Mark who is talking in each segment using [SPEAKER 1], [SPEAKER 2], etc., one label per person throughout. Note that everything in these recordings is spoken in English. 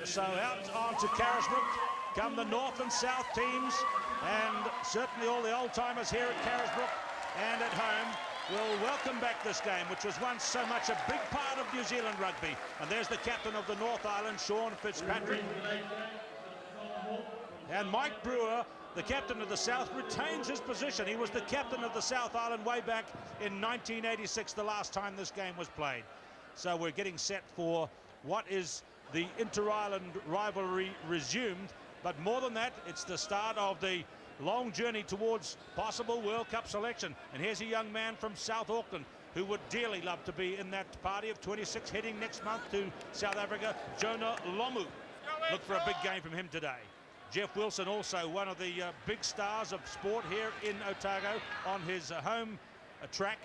[SPEAKER 1] So out onto Carisbrook come the north and south teams, and certainly all the old-timers here at Carisbrook and at home will welcome back this game, which was once so much a big part of New Zealand rugby. And there's the captain of the North Island, Sean Fitzpatrick. And Mike Brewer, the captain of the South, retains his position. He was the captain of the South Island way back in 1986, the last time this game was played. So we're getting set for what is the inter-island rivalry resumed. But more than that, it's the start of the long journey towards possible World Cup selection. And here's a young man from South Auckland who would dearly love to be in that party of 26 heading next month to South Africa, Jonah Lomu. Look for a big game from him today. Jeff Wilson, also one of the big stars of sport here in Otago on his home track.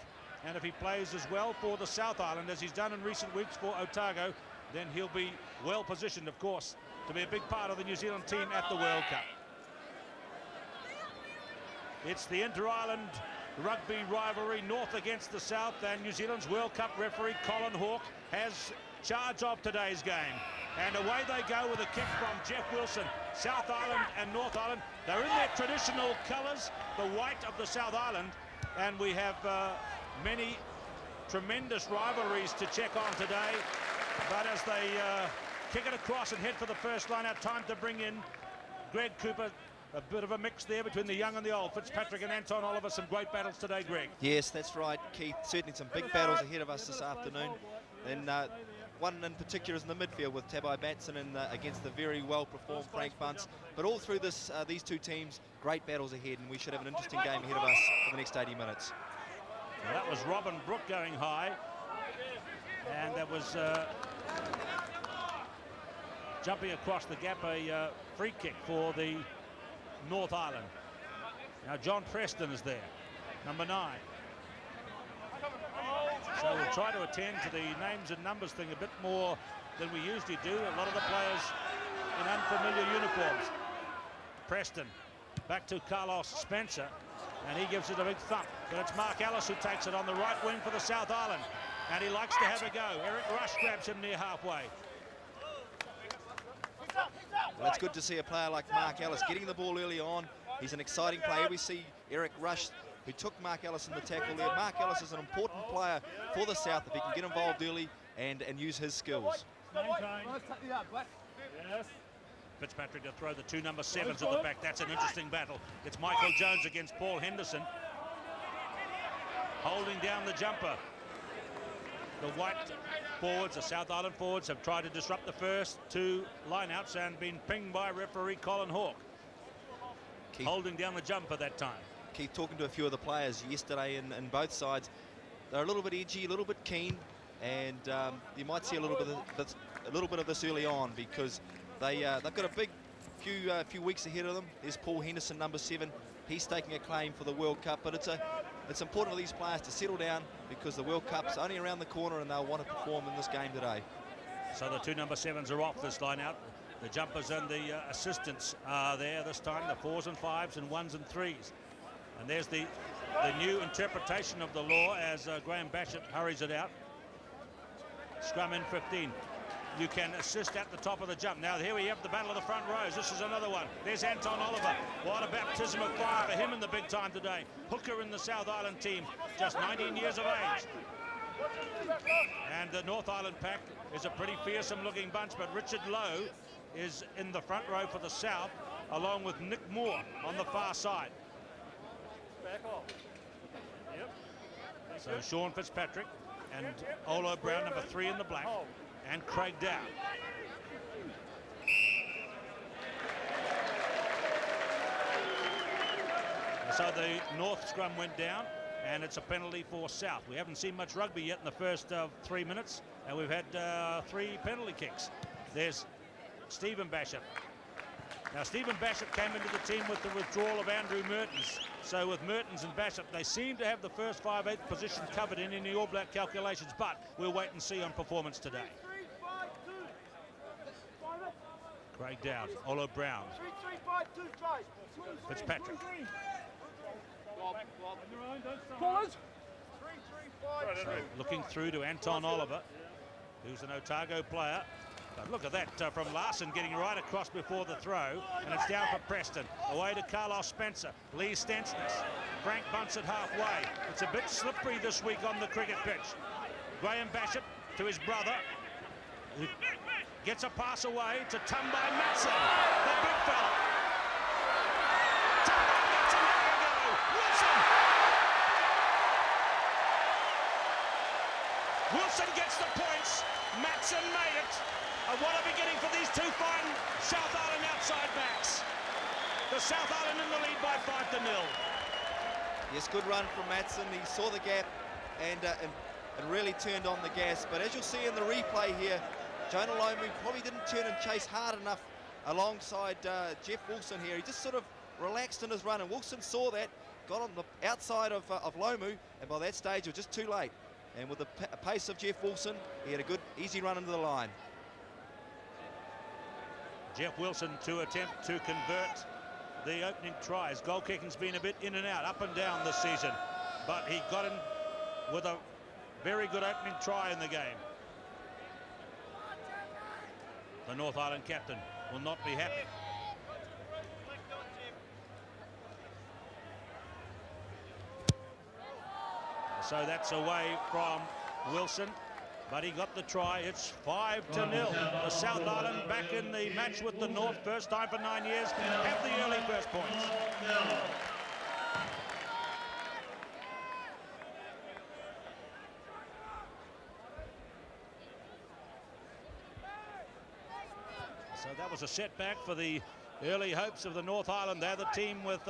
[SPEAKER 1] And if he plays as well for the South Island as he's done in recent weeks for Otago, then he'll be well positioned, of course, to be a big part of the New Zealand team at the World Cup. It's the inter-island rugby rivalry, North against the South, and New Zealand's World Cup referee Colin Hawke has charge of today's game. And away they go with a kick from Jeff Wilson. South Island and North Island, they're in their traditional colours, the white of the South Island, and we have many tremendous rivalries to check on today. But as they kick it across and head for the first line out, time to bring in Greg Cooper. A bit of a mix there between the young and the old. Fitzpatrick and Anton Oliver, some great battles today, Greg.
[SPEAKER 2] Yes, that's right, Keith. Certainly some big battles ahead of us this afternoon. And one in particular is in the midfield with Tabai Matson and against the very well-performed Frank Bunce. But all through this, these two teams, great battles ahead, and we should have an interesting game ahead of us for the next 80 minutes.
[SPEAKER 1] Well, that was Robin Brooke going high. And that was jumping across the gap, a free kick for the North Island. Now John Preston is there, number 9. So we'll try to attend to the names and numbers thing a bit more than we usually do. A lot of the players in unfamiliar uniforms. Preston back to Carlos Spencer, and he gives it a big thump. But it's Marc Ellis who takes it on the right wing for the South Island, and he likes to have a go. Eric Rush grabs him near halfway.
[SPEAKER 2] Well, it's good to see a player like Marc Ellis getting the ball early on. He's an exciting player. We see Eric Rush, who took Marc Ellis in the tackle there. Marc Ellis is an important player for the South if he can get involved early and use his skills.
[SPEAKER 1] Fitzpatrick to throw the 2 number 7s at the back. That's an interesting battle. It's Michael Jones against Paul Henderson. Holding down the jumper. The white forwards, the South Island forwards, have tried to disrupt the first 2 lineouts and been pinged by referee Colin Hawke. Keith, holding down the jumper that time.
[SPEAKER 2] Keith, talking to a few of the players yesterday in both sides, they're a little bit edgy, a little bit keen, and you might see a little bit of this early on because they've got a big few weeks ahead of them. There's Paul Henderson, number 7. He's taking a claim for the World Cup, but it's important for these players to settle down because the World Cup's only around the corner and they'll want to perform in this game today.
[SPEAKER 1] So the 2 number 7s are off this line out. The jumpers and the assistants are there this time, the 4s and 5s and 1s and 3s. And there's the new interpretation of the law as Graeme Bachop hurries it out. Scrum in 15. You can assist at the top of the jump. Now here we have the battle of the front rows. This is another one. There's Anton Oliver. What a baptism of fire for him in the big time today. Hooker in the South Island team, just 19 years of age. And the North Island pack is a pretty fearsome looking bunch, but Richard Lowe is in the front row for the South, along with Nick Moore on the far side. Back off. Yep. So Sean Fitzpatrick and Olo Brown, number 3 in the black, and Craig Dowd. So the North scrum went down, and it's a penalty for South. We haven't seen much rugby yet in the first 3 minutes, and we've had 3 penalty kicks. There's Stephen Bachop. Now, Stephen Bachop came into the team with the withdrawal of Andrew Mertens. So with Mertens and Bachop, they seem to have the first 5/8 position covered in the All Black calculations, but we'll wait and see on performance today. Craig Dowd, Olo Brown, Fitzpatrick. So looking through to Anton Oliver, who's an Otago player. But look at that from Larsen getting right across before the throw, and it's down for Preston. Away to Carlos Spencer. Lee Stensness. Frank Bunce at halfway. It's a bit slippery this week on the cricket pitch. Graeme Bachop to his brother, who gets a pass away to Tabai Matson, the big fella. Tabai Matson, there you go. Wilson! Wilson gets the points. Matson made it. What a beginning for these two fine South Island outside backs. The South Island in the lead by 5-0.
[SPEAKER 2] Yes, good run from Matson. He saw the gap and really turned on the gas. But as you'll see in the replay here, Jonah Lomu probably didn't turn and chase hard enough alongside Jeff Wilson here. He just sort of relaxed in his run, and Wilson saw that, got on the outside of Lomu, and by that stage it was just too late. And with the pace of Jeff Wilson, he had a good, easy run into the line.
[SPEAKER 1] Jeff Wilson to attempt to convert the opening tries. Goal kicking's been a bit in and out, up and down this season, but he got in with a very good opening try in the game. The North Island captain will not be happy. So that's away from Wilson, but he got the try. It's 5-0. The South Island back in the match with the North, first time for 9 years, have the early first points. So that was a setback for the early hopes of the North Island. They're the team with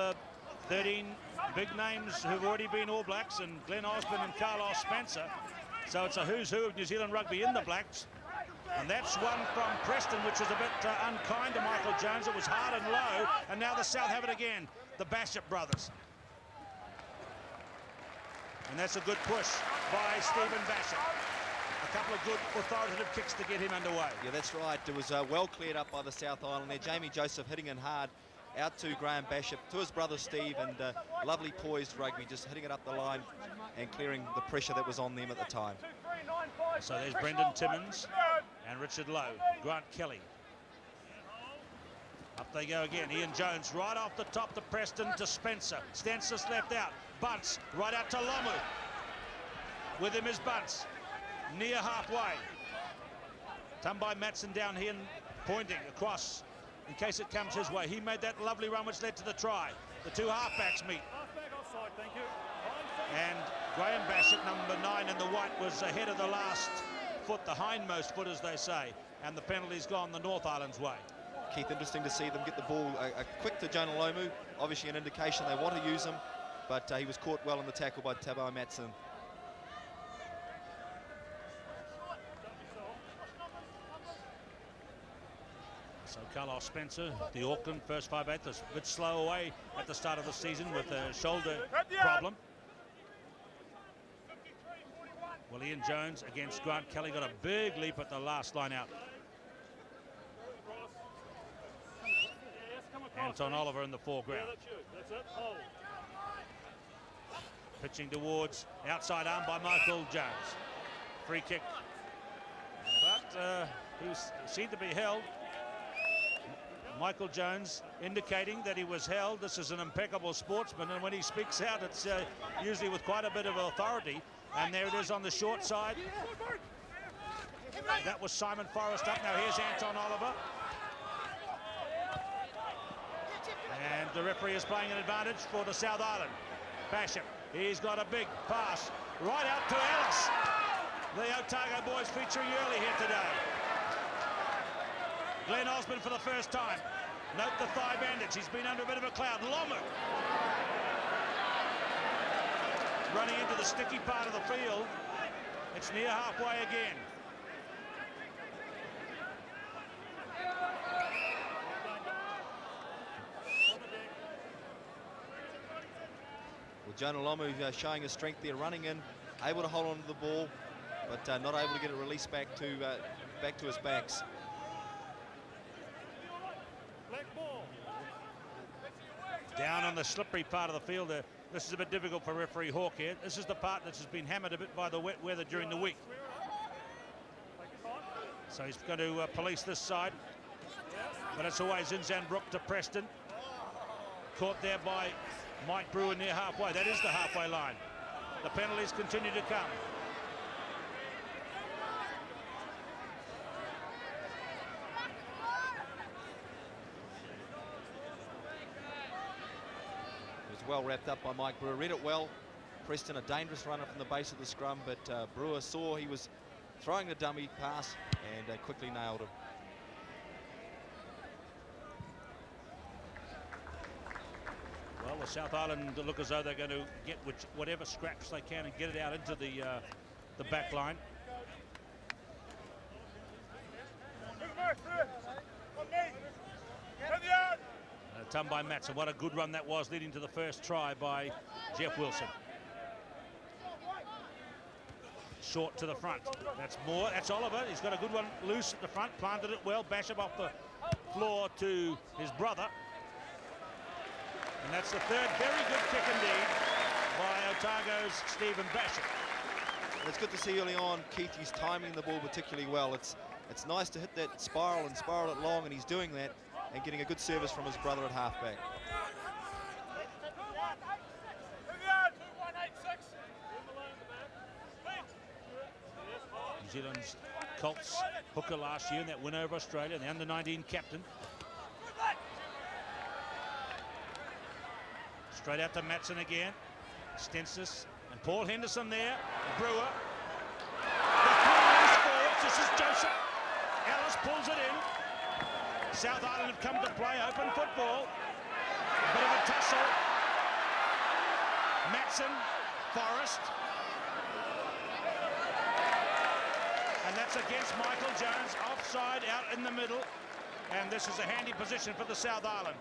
[SPEAKER 1] 13 big names who've already been All Blacks, and Glenn Osbourne and Carlos Spencer. So it's a who's who of New Zealand rugby in the Blacks. And that's one from Preston, which was a bit unkind to Michael Jones. It was hard and low, and now the South have it again, the Bachop brothers. And that's a good push by Stephen Bachop. A couple of good authoritative kicks to get him underway.
[SPEAKER 2] Yeah, that's right. It was well cleared up by the South Island there. Jamie Joseph hitting in hard out to Graeme Bachop, to his brother Steve, and lovely poised rugby, just hitting it up the line and clearing the pressure that was on them at the time.
[SPEAKER 1] So there's Brendon Timmins and Richard Lowe, Grant Kelly. Up they go again. Ian Jones right off the top to Preston to Spencer. Stensness left out. Bunce right out to Lomu. With him is Bunce. Near halfway. Tabai Matson down here and pointing across in case it comes his way. He made that lovely run which led to the try. The two halfbacks meet. And Graeme Bachop, number 9 in the white, was ahead of the last foot, the hindmost foot as they say, and the penalty's gone the North Island's way.
[SPEAKER 2] Keith, interesting to see them get the ball quick to Jonah Lomu. Obviously an indication they want to use him, but he was caught well in the tackle by Tabai Matson.
[SPEAKER 1] So Carlos Spencer, the Auckland first 5/8, was a bit slow away at the start of the season with a shoulder problem. Well, Ian Jones against Grant Kelly got a big leap at the last line out. Anton Oliver in the foreground. Pitching towards outside arm by Michael Jones. Free kick. But he seemed to be held. Michael Jones indicating that he was held. This is an impeccable sportsman, and when he speaks out, it's usually with quite a bit of authority. And there it is on the short side. That was Simon Forrest up. Now here's Anton Oliver. And the referee is playing an advantage for the South Island. Bachop, he's got a big pass right out to Ellis. The Otago boys featuring early here today. Glenn Osbourne for the first time. Note the thigh bandage. He's been under a bit of a cloud. Lomu running into the sticky part of the field. It's near halfway again.
[SPEAKER 2] Well, Jonah Lomu showing his strength there, running in, able to hold on to the ball, but not able to get it released back to his backs.
[SPEAKER 1] Down on the slippery part of the field. This is a bit difficult for referee Hawke here. This is the part that has been hammered a bit by the wet weather during the week. So he's going to police this side. But it's always ZINZAN Brooke to Preston. Caught there by Mike Brewer near halfway. That is the halfway line. The penalties continue to come.
[SPEAKER 2] It was well wrapped up by Mike Brewer. Read it well. Preston a dangerous runner from the base of the scrum, but Brewer saw he was throwing the dummy pass and quickly nailed him.
[SPEAKER 1] Well, the South Island look as though they're going to get whatever scraps they can and get it out into the back line. Tabai Matson, what a good run that was, leading to the first try by Jeff Wilson. Short to the front. That's Moore. That's Oliver. He's got a good one loose at the front. Planted it well. Bachop off the floor to his brother. And that's the third very good kick indeed by Otago's Stephen Bachop.
[SPEAKER 2] It's good to see early on Keith, he's timing the ball particularly well. It's nice to hit that spiral and spiral it long, and he's doing that and getting a good service from his brother at halfback.
[SPEAKER 1] New Zealand's Colts hooker last year in that win over Australia, the under-19 captain. Straight out to Matson again. Stensness and Paul Henderson there. Brewer. This is Joseph. Ellis pulls it in. South Island have come to play open football. A bit of a tussle. Matson, Forrest. And that's against Michael Jones. Offside out in the middle. And this is a handy position for the South Island.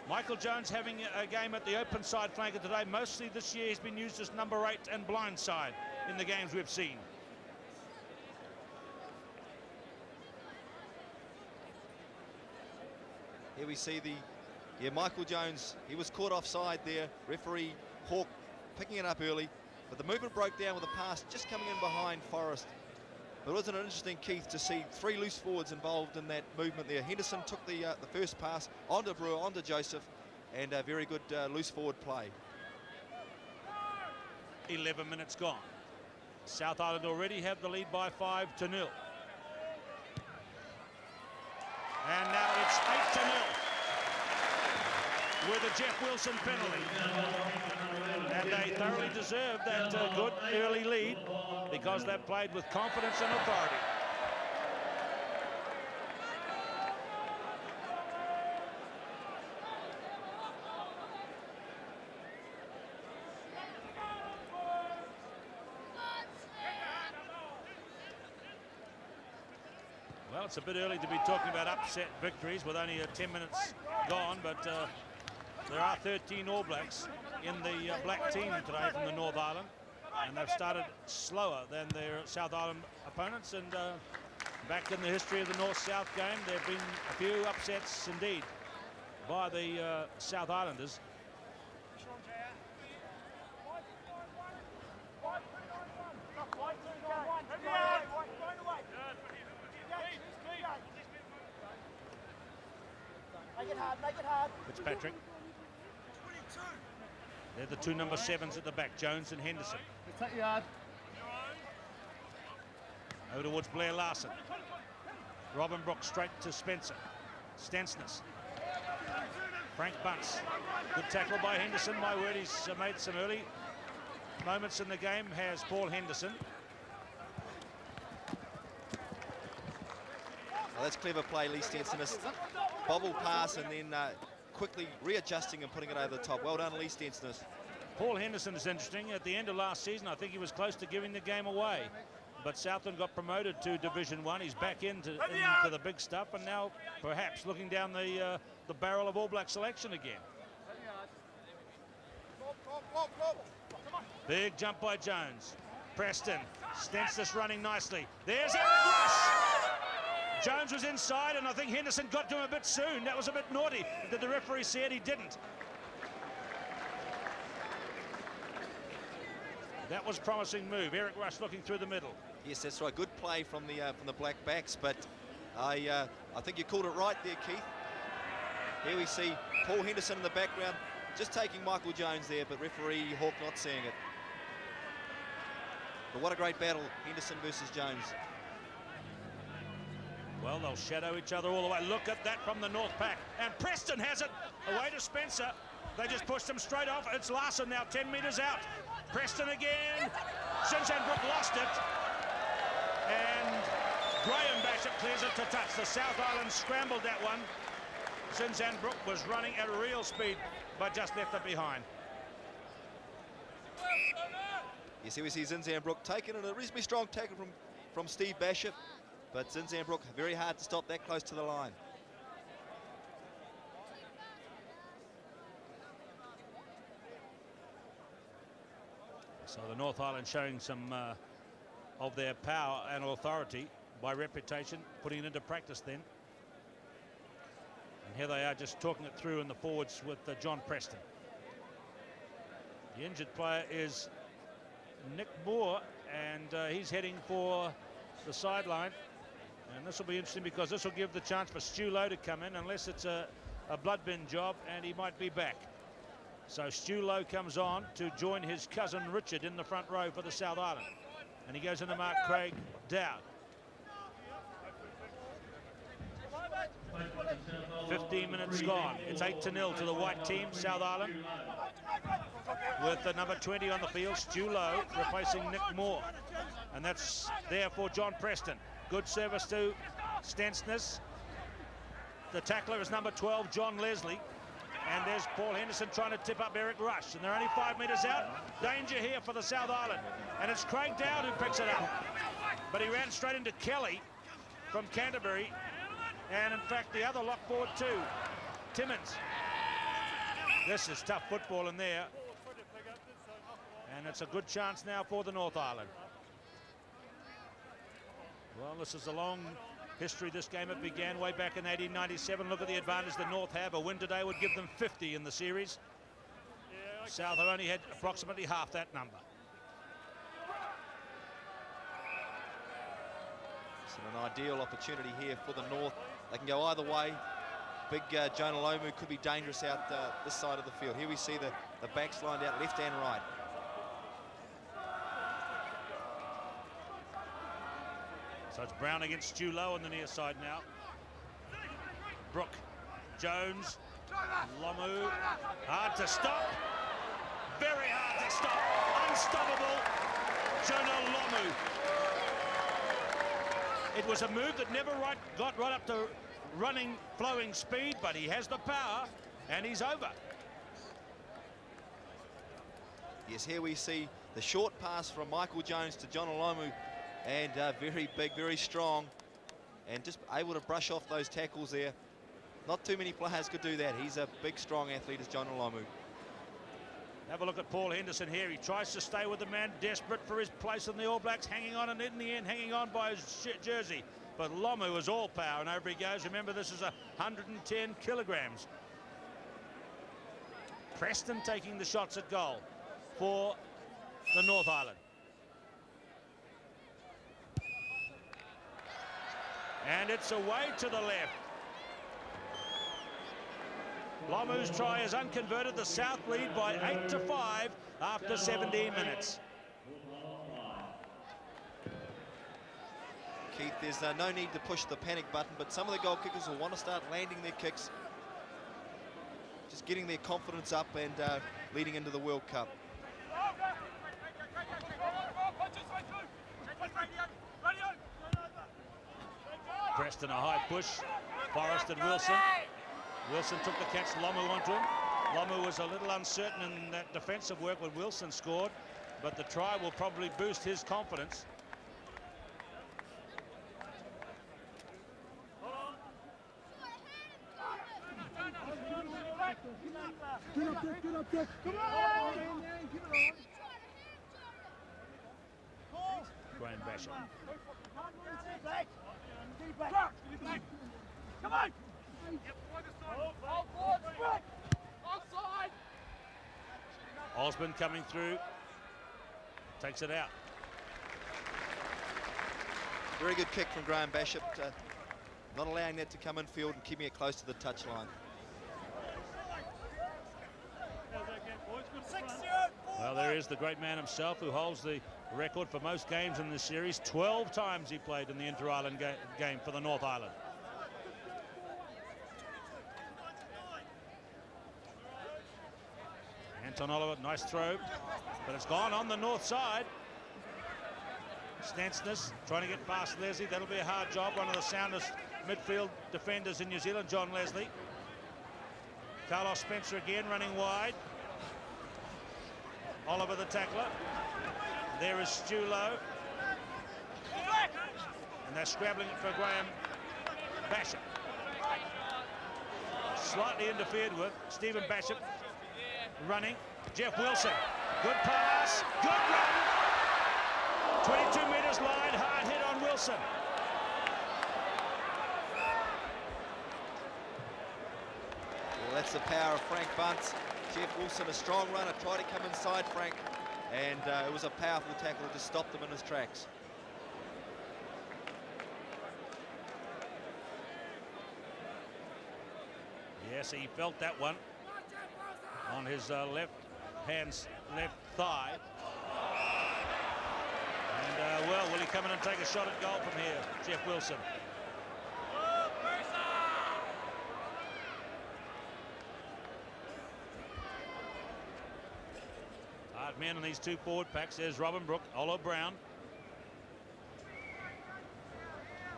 [SPEAKER 1] Michael Jones having a game at the open side flanker today. Mostly this year he's been used as number 8 and blind side in the games we've seen.
[SPEAKER 2] Here we see Michael Jones, he was caught offside there. Referee Hawke picking it up early, but the movement broke down with a pass just coming in behind Forrest. But wasn't it interesting, Keith, to see 3 loose forwards involved in that movement there? Henderson took the first pass onto Brewer, onto Joseph, and a very good loose forward play.
[SPEAKER 1] 11 minutes gone. South Island already have the lead by 5-0. And now it's 8-0 with a Jeff Wilson penalty. And they thoroughly deserve that good early lead because they've played with confidence and authority. Well, it's a bit early to be talking about upset victories with only 10 minutes gone, but there are 13 All Blacks in the black team today from the North Island, and they've started slower than their South Island opponents. And back in the history of the North-South game, there have been a few upsets indeed by the South Islanders.
[SPEAKER 3] Make it hard.
[SPEAKER 1] Fitzpatrick. They're the 2 number 7s at the back, Jones and Henderson.
[SPEAKER 3] Take yard.
[SPEAKER 1] Over towards Blair Larsen. Robin Brooks straight to Spencer. Stensness. Frank Bunce. Good tackle by Henderson. My word, he's made some early moments in the game, has Paul Henderson.
[SPEAKER 2] Well, that's clever play, Lee Stensness. Bobble pass and then quickly readjusting and putting it over the top. Well done, Lee Stensness.
[SPEAKER 1] Paul Henderson is interesting. At the end of last season, I think he was close to giving the game away. But Southland got promoted to Division 1. He's back into the big stuff, and now perhaps looking down the barrel of All Black selection again. Big jump by Jones. Preston. Stensness running nicely. There's Eric Rush. Jones was inside, and I think Henderson got to him a bit soon. That was a bit naughty. The referee said he didn't. That was a promising move. Eric Rush looking through the middle.
[SPEAKER 2] Yes, that's right. Good play from the Black Backs, but I think you called it right there, Keith. Here we see Paul Henderson in the background, just taking Michael Jones there, but referee Hawke not seeing it. But what a great battle, Henderson versus Jones.
[SPEAKER 1] Well, they'll shadow each other all the way. Look at that from the North Pack. And Preston has it. Away to Spencer. They just pushed him straight off. It's Larsen now 10 metres out. Preston again. ZINZAN Brooke lost it. And Graeme Bachop clears it to touch. The South Island scrambled that one. ZINZAN Brooke was running at real speed, but just left it behind.
[SPEAKER 2] Yes, here we see ZINZAN Brooke taking it, a reasonably strong tackle from Steve Bachop, but ZINZAN Brooke very hard to stop that close to the line.
[SPEAKER 1] So the North Island showing some of their power and authority by reputation, putting it into practice then. And here they are just talking it through in the forwards with John Preston. The injured player is Nick Moore, and he's heading for the sideline. And this will be interesting because this will give the chance for Stu Lowe to come in, unless it's a blood bin job, and he might be back. So Stu Lowe comes on to join his cousin Richard in the front row for the South Island. And he goes into Marc Craig Dowd. 15 minutes gone. It's 8-0 to the white team, South Island. With the number 20 on the field, Stu Lowe replacing Nick Moore. And that's there for John Preston. Good service to Stensness. The tackler is number 12, John Leslie. And there's Paul Henderson trying to tip up Eric Rush. And they're only 5 metres out. Danger here for the South Island. And it's Craig Dowd who picks it up. But he ran straight into Kelly from Canterbury. And in fact, the other lock forward too, Timmins. This is tough football in there. And it's a good chance now for the North Island. Well, this is a long history, this game. It began way back in 1897. Look at the advantage the North have. A win today would give them 50 in the series. South have only had approximately half that number.
[SPEAKER 2] It's an ideal opportunity here for the North. They can go either way. Big Jonah Lomu could be dangerous out this side of the field. Here we see the backs lined out left and right.
[SPEAKER 1] So it's Brown against Stu Lowe on the near side now. Brooke, Jones, Lomu, hard to stop. Very hard to stop. Unstoppable, Jonah Lomu. It was a move that never got right up to running, flowing speed, but he has the power, and he's over.
[SPEAKER 2] Yes, here we see the short pass from Michael Jones to Jonah Lomu, and very big, very strong, and just able to brush off those tackles there. Not too many players could do that. He's a big, strong athlete, as Jonah Lomu.
[SPEAKER 1] Have a look at Paul Henderson here. He tries to stay with the man, desperate for his place in the All Blacks, hanging on, and in the end, hanging on by his jersey. But Lomu is all power, and over he goes. Remember, this is 110 kilograms. Preston taking the shots at goal for the North Island. And it's away to the left. Lomu's try is unconverted. The South lead by 8-5 after 17 minutes.
[SPEAKER 2] Keith, there's no need to push the panic button, but some of the goal kickers will want to start landing their kicks, just getting their confidence up and leading into the World Cup.
[SPEAKER 1] Preston a high push. Forrest and Wilson. Wilson took the catch. Lomu onto him. Lomu was a little uncertain in that defensive work when Wilson scored, but the try will probably boost his confidence.
[SPEAKER 3] Get up there. Come on!
[SPEAKER 1] Graeme Bachop.
[SPEAKER 3] Come on!
[SPEAKER 1] Osbourne coming through. Takes it out.
[SPEAKER 2] Very good kick from Graeme Bachop, not allowing that to come in field and keeping it close to the touchline.
[SPEAKER 1] Well, there is the great man himself who holds the record for most games in this series. 12 times he played in the Inter-Island game for the North Island. Anton Oliver, nice throw, but it's gone on the north side. Stensness trying to get past Leslie. That'll be a hard job. One of the soundest midfield defenders in New Zealand, John Leslie. Carlos Spencer again running wide. Oliver the tackler. There is Stu Lowe. And they're scrabbling it for Graeme Bachop. Slightly interfered with. Stephen Bachop running. Jeff Wilson. Good pass. Good run. 22 metres line. Hard hit on Wilson.
[SPEAKER 2] Well, that's the power of Frank Bunce. Jeff Wilson, a strong runner, tried to come inside Frank, and it was a powerful tackle that just stopped him in his tracks.
[SPEAKER 1] Yes, he felt that one on his left thigh. And, well, will he come in and take a shot at goal from here, Jeff Wilson? Hard men in these two forward packs. There's Robin Brooke, Olo Brown.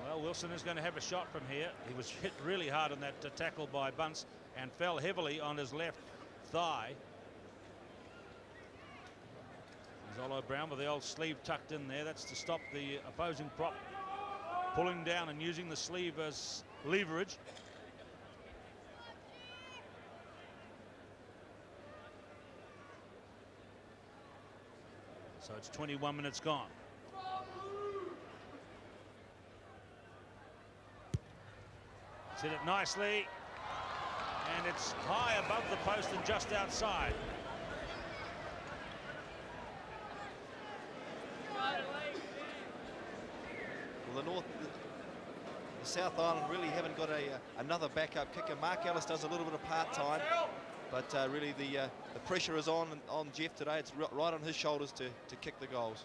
[SPEAKER 1] Well, Wilson is going to have a shot from here. He was hit really hard on that tackle by Bunce and fell heavily on his left thigh. There's Olo Brown with the old sleeve tucked in there. That's to stop the opposing prop pulling down and using the sleeve as leverage. So it's 21 minutes gone. He's hit it nicely, and it's high above the post and just outside.
[SPEAKER 2] Well, the South Island really haven't got another backup kicker. Marc Ellis does a little bit of part-time, but really the pressure is on Jeff today. It's right on his shoulders to kick the goals.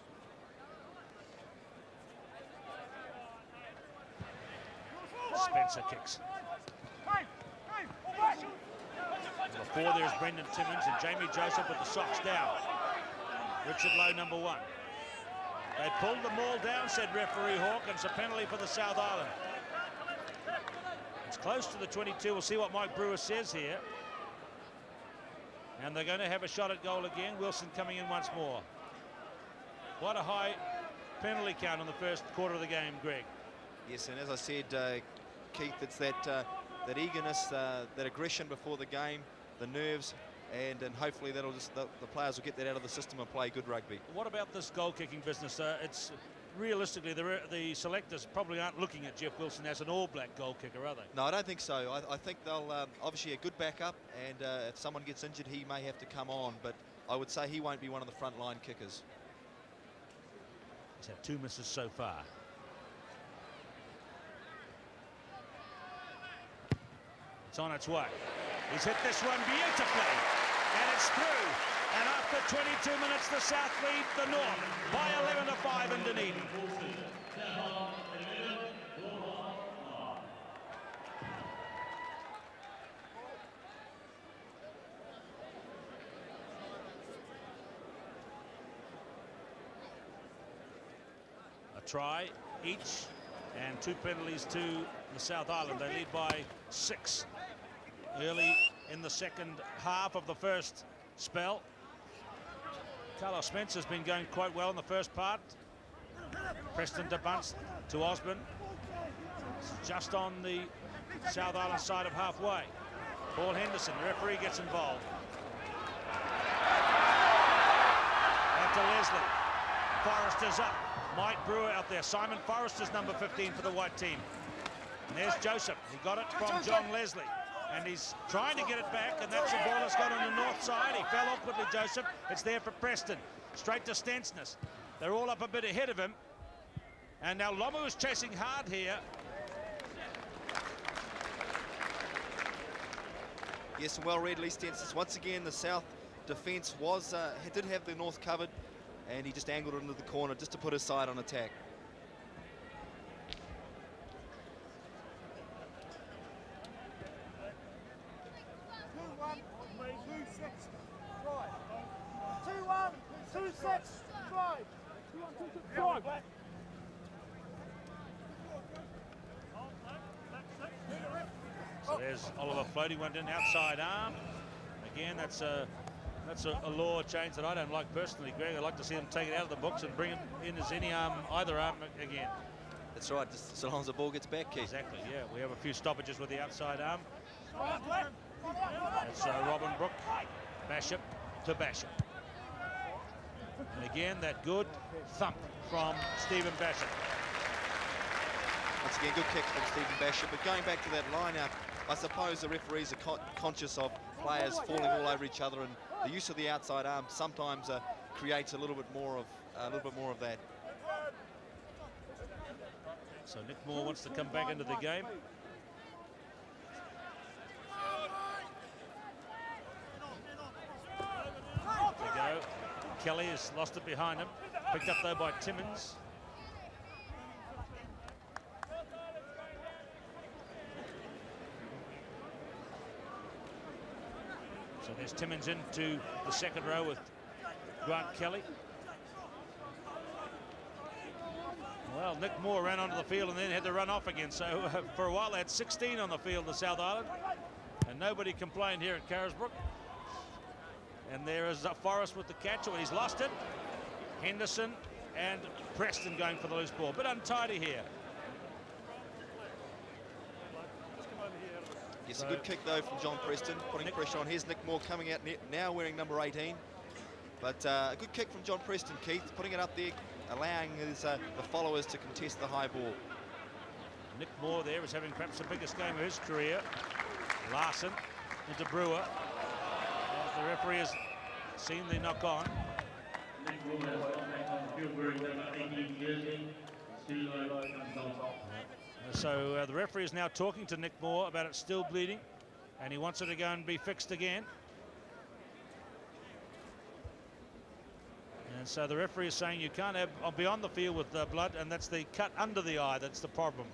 [SPEAKER 1] Spencer kicks. Before there's Brendon Timmins and Jamie Joseph with the socks down. Richard Lowe, number 1. They pulled the ball down, said referee Hawke, and it's a penalty for the South Island. It's close to the 22. We'll see what Mike Brewer says here. And they're going to have a shot at goal again. Wilson coming in once more. What a high penalty count in the first quarter of the game, Greg.
[SPEAKER 2] Yes, and as I said, Keith, it's that eagerness, that aggression before the game, the nerves, and hopefully that'll just the players will get that out of the system and play good rugby.
[SPEAKER 1] What about this goal-kicking business? It's realistically the selectors probably aren't looking at Jeff Wilson as an All Black goal kicker, are they?
[SPEAKER 2] No, I don't think so. I think they'll obviously a good backup, and if someone gets injured, he may have to come on, but I would say he won't be one of the front-line kickers.
[SPEAKER 1] He's had 2 misses so far. It's on its way. He's hit this one beautifully, and it's through. And after 22 minutes, the South lead the North by 11-5 in Dunedin. A try each and 2 penalties to the South Island. They lead by 6 early in the second half of the first spell. Carlos Spencer's been going quite well in the first part. Preston to Bunce to Osbourne. It's just on the South Island side of halfway. Paul Henderson, the referee, gets involved. Out to Leslie. Forrester's up. Mike Brewer out there. Simon Forrester's number 15 for the white team. And there's Joseph. He got it from John Leslie. And he's trying to get it back, and that's the ball that's gone on the north side. He fell awkwardly, Joseph. It's there for Preston. Straight to Stensness. They're all up a bit ahead of him. And now Lomu is chasing hard here.
[SPEAKER 2] Yes, well read, Lee Stensness. Once again, the South defence did have the North covered, and he just angled it into the corner just to put his side on attack.
[SPEAKER 1] So there's Oliver floating one in, outside arm. Again, that's a law change that I don't like personally, Greg. I'd like to see them take it out of the books and bring it in as any arm, either arm again.
[SPEAKER 2] That's right, just so long as the ball gets back, Keith.
[SPEAKER 1] Exactly, yeah. We have a few stoppages with the outside arm. That's Robin Brooke, Bachop to Bachop. And again, that good thump from Stephen Bachop.
[SPEAKER 2] Once again, good kick from Stephen Bachop. But going back to that line-out, I suppose the referees are conscious of players falling all over each other, and the use of the outside arm sometimes creates a little bit more of that.
[SPEAKER 1] So Nick Moore wants to come back into the game. There we go. Kelly has lost it behind him. Picked up though by Timmins. So there's Timmins into the second row with Grant Kelly. Well, Nick Moore ran onto the field and then had to run off again. So for a while they had 16 on the field, the South Island, and nobody complained here at Carisbrook. And there is Forrest with the catch, and he's lost it. Henderson and Preston going for the loose ball. Bit untidy here.
[SPEAKER 2] Yes, a good kick though from John Preston, putting pressure on. Here's Nick Moore coming out now wearing number 18. But a good kick from John Preston, Keith, putting it up there, allowing the followers to contest the high ball.
[SPEAKER 1] Nick Moore there is having perhaps the biggest game of his career. Larsen into Brewer. The referee has seen the knock on. So the referee is now talking to Nick Moore about it still bleeding, and he wants it to go and be fixed again. And so the referee is saying you can't have beyond the field with blood, and that's the cut under the eye that's the problem.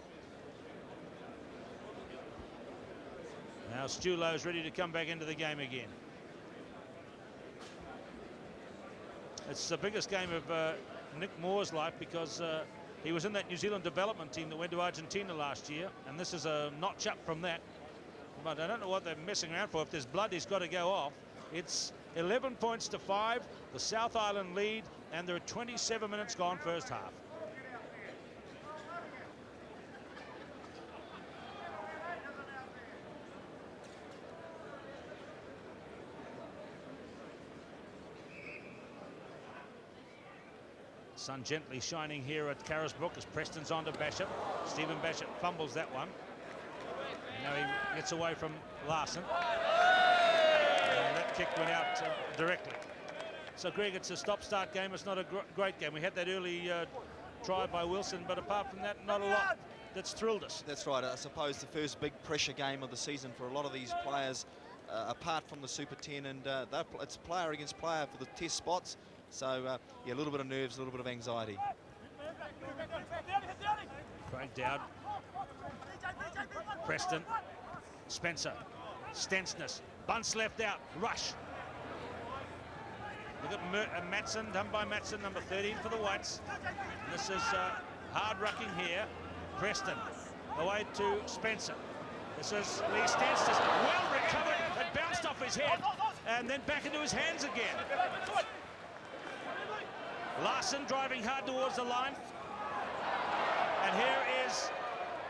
[SPEAKER 1] Now Stu Lowe's ready to come back into the game again. It's the biggest game of Nick Moore's life because he was in that New Zealand development team that went to Argentina last year, and this is a notch up from that. But I don't know what they're messing around for. If there's blood, he's got to go off. It's 11 points to 5, the South Island lead, and there are 27 minutes gone first half. Sun gently shining here at Carisbrook as Preston's on to Bachop. Stephen Bachop fumbles that one. And now he gets away from Larsen. And that kick went out directly. So, Greg, it's a stop-start game. It's not a great game. We had that early try by Wilson, but apart from that, not a lot that's thrilled us.
[SPEAKER 2] That's right. I suppose the first big pressure game of the season for a lot of these players, apart from the Super 10, and it's player against player for the test spots. So, yeah, a little bit of nerves, a little bit of anxiety.
[SPEAKER 1] Craig Dowd. Preston. Spencer. Stensness. Bunce left out. Rush. Look at Matson, done by Matson, number 13 for the Whites. And this is hard rucking here. Preston. Away to Spencer. This is Lee Stensness. Well recovered. It bounced off his head and then back into his hands again. Larsen driving hard towards the line. And here is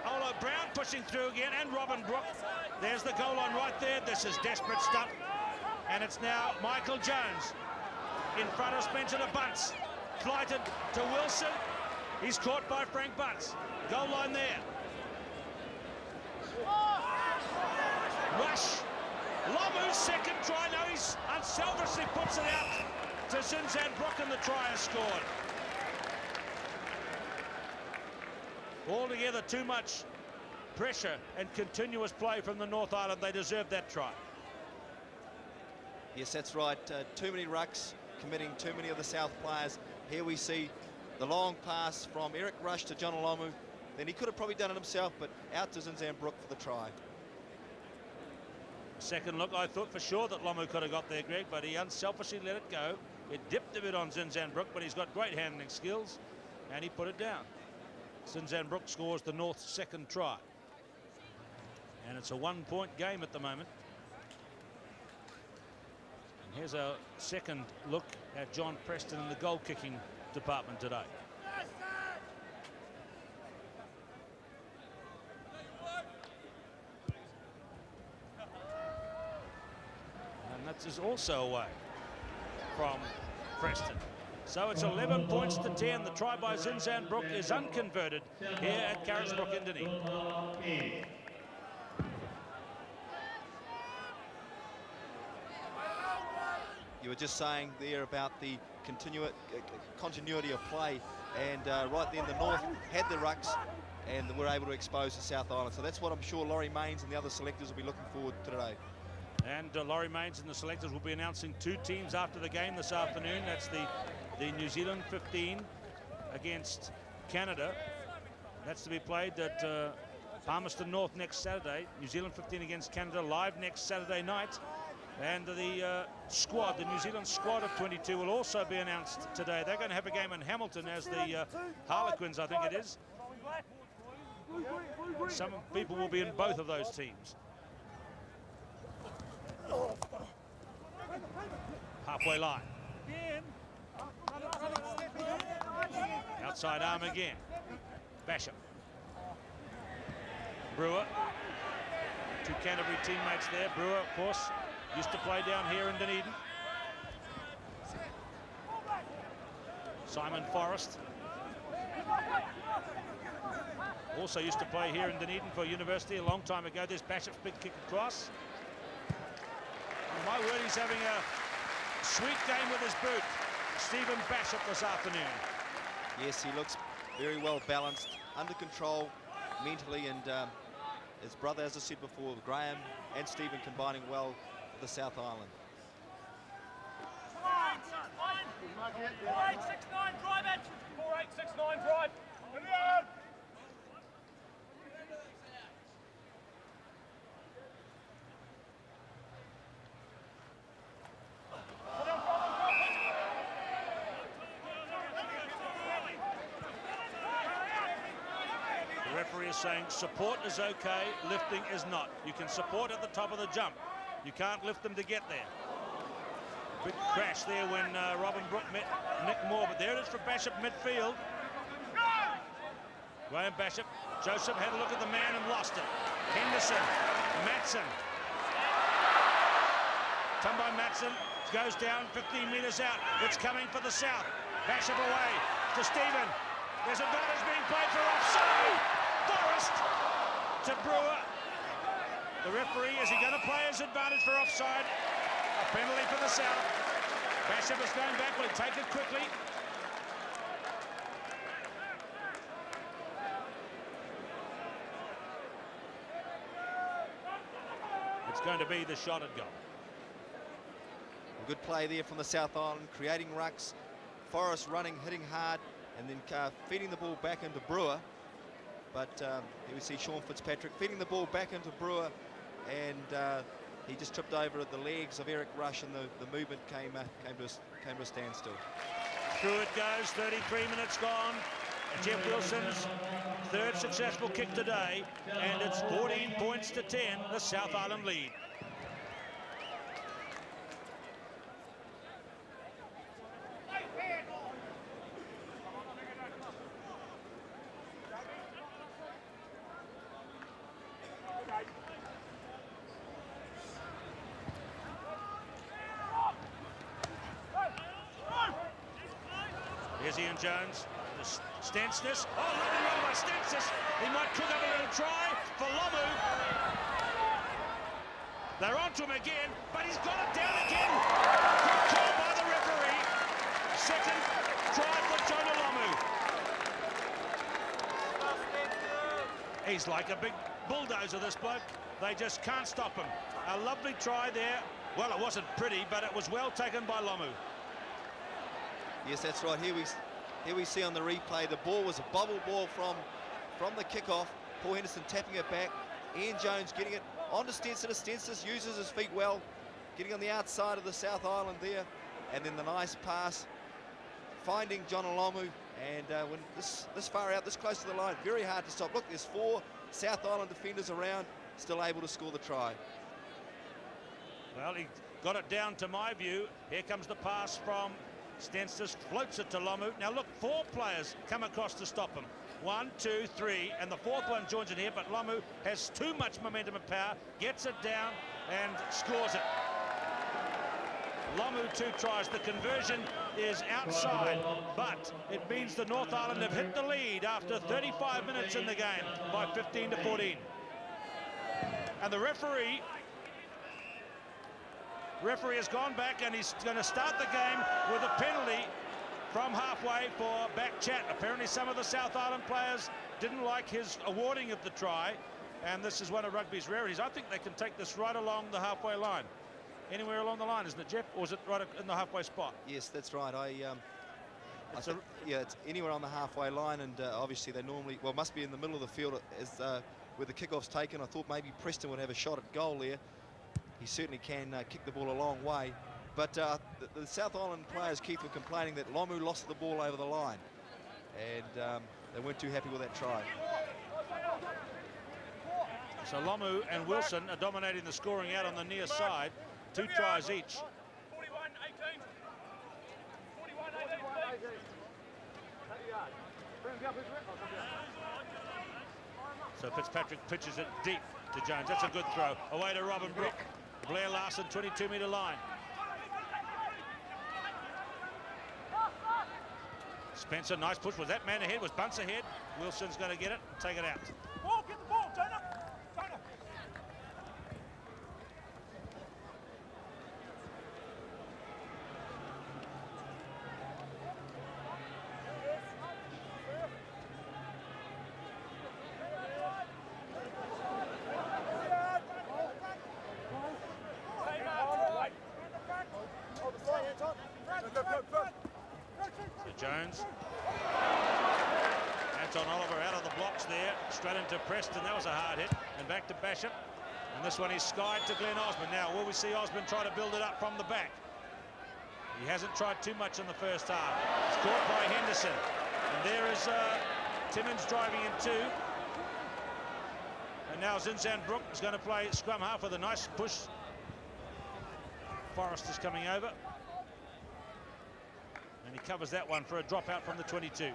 [SPEAKER 1] Olo Brown pushing through again, and Robin Brooke. There's the goal line right there. This is desperate stuff. And it's now Michael Jones in front of Spencer to Bunce. Flighted to Wilson. He's caught by Frank Bunce. Goal line there. Rush. Lomu's second try. Now he's unselfishly puts it out to ZINZAN Brooke, and the try is scored. Altogether too much pressure and continuous play from the North Island. They deserve that try.
[SPEAKER 2] Yes, that's right. Too many rucks, committing too many of the South players. Here we see the long pass from Eric Rush to Jonah Lomu. Then he could have probably done it himself, but out to ZINZAN Brooke for the try.
[SPEAKER 1] Second look, I thought for sure that Lomu could have got there, Greg, but he unselfishly let it go. It dipped a bit on ZINZAN Brooke, but he's got great handling skills, and he put it down. ZINZAN Brooke scores the North's second try. And it's a one-point game at the moment. And here's our second look at John Preston in the goal-kicking department today. And that is also away from Preston. So it's 11 points to 10. The try by ZINZAN Brooke is unconverted here at Carisbrook in Dunedin.
[SPEAKER 2] You were just saying there about the continuity of play, and right then the North had the rucks and were able to expose the South Island. So that's what I'm sure Laurie Mains and the other selectors will be looking forward to today.
[SPEAKER 1] And Laurie Mains and the selectors will be announcing two teams after the game this afternoon. That's the New Zealand 15 against Canada. That's to be played at Palmerston North next Saturday. New Zealand 15 against Canada live next Saturday night. And the squad, the New Zealand squad of 22, will also be announced today. They're going to have a game in Hamilton as the Harlequins, I think it is. Some people will be in both of those teams. Halfway line. Outside arm again. Bachop. Brewer. Two Canterbury teammates there. Brewer, of course, used to play down here in Dunedin. Simon Forrest. Also used to play here in Dunedin for university a long time ago. There's Bachop's big kick across. And my word, he's having a sweet game with his boot. Stephen Bachop this afternoon.
[SPEAKER 2] Yes, he looks very well balanced, under control mentally, and his brother, as I said before, Graeme and Stephen combining well for the South Island.
[SPEAKER 4] 4869 drive it. 4869 drive.
[SPEAKER 1] The referee is saying support is okay, lifting is not. You can support at the top of the jump. You can't lift them to get there. Big crash there when Robin Brooke met Nick Moore, but there it is for Bachop midfield. Graeme Bachop. Joseph had a look at the man and lost it. Henderson, Matson. Tabai Matson goes down 15 metres out. It's coming for the South. Bachop away to Stephen. There's advantage being played for offside. Forrest to Brewer. The referee, is he going to play his advantage for offside? A penalty for the South. Bachop is going back. Will he take it quickly? It's going to be the shot at goal.
[SPEAKER 2] A good play there from the South Island, creating rucks. Forrest running, hitting hard, and then feeding the ball back into Brewer. But here we see Sean Fitzpatrick feeding the ball back into Brewer, and he just tripped over at the legs of Eric Rush, and the movement came to a standstill.
[SPEAKER 1] Through it goes, 33 minutes gone. Jeff Wilson's third successful kick today, and it's 14 points to 10, the South Island lead. Here's Ian Jones. Stensness. Oh, lovely run by Stensness. He might cook up a little try for Lomu. They're onto him again, but he's got it down again. Good call by the referee. Second try for Jonah Lomu. He's like a big bulldozer, this bloke. They just can't stop him. A lovely try there. Well, it wasn't pretty, but it was well taken by Lomu.
[SPEAKER 2] Yes, that's right. Here we see on the replay, the ball was a bubble ball from the kickoff. Paul Henderson tapping it back. Ian Jones getting it onto Stensness. Stensness uses his feet well, getting on the outside of the South Island there. And then the nice pass, finding Jonah Lomu. And when this far out, this close to the line, very hard to stop. Look, there's 4 South Island defenders around, still able to score the try.
[SPEAKER 1] Well, he got it down to my view. Here comes the pass from Stensness, floats it to Lomu. Now look, 4 players come across to stop him. 1, 2, 3, and the 4th one joins in here, but Lomu has too much momentum and power, gets it down and scores it. Lomu 2 tries. The conversion is outside, but it means the North Island have hit the lead after 35 minutes in the game by 15 to 14. And the referee has gone back and he's going to start the game with a penalty from halfway for back chat. Apparently some of the South Island players didn't like his awarding of the try, and this is one of rugby's rarities. I think they can take this right along the halfway line. Anywhere along the line, isn't it, Jeff? Or is it right in the halfway spot?
[SPEAKER 2] Yes, that's right. Yeah, it's anywhere on the halfway line, and obviously they normally, well, must be in the middle of the field as where the kickoff's taken. I thought maybe Preston would have a shot at goal there. He certainly can kick the ball a long way. But the South Island players, Keith, were complaining that Lomu lost the ball over the line, and they weren't too happy with that try.
[SPEAKER 1] So Lomu and Wilson are dominating the scoring out on the near side. 2 tries each.
[SPEAKER 4] 41-18. 41-18.
[SPEAKER 1] So Fitzpatrick pitches it deep to Jones. That's a good throw. Away to Robin Brooke. Blair Larsen, 22-metre line. Spencer, nice push. Was that man ahead? Was Bunce ahead? Wilson's going to get it and take it out.
[SPEAKER 4] Ball, get the ball, Jonah. Jonah.
[SPEAKER 1] Jones. Anton out of the blocks there, straight into Preston. That was a hard hit, and back to Bachop. And this one is skied to Glenn Osbourne. Now, will we see Osbourne try to build it up from the back? He hasn't tried too much in the first half. It's caught by Henderson. And there is Timmins driving in too. And now ZINZAN Brooke is going to play scrum half with a nice push. Forrest is coming over. And he covers that one for a dropout from the 22.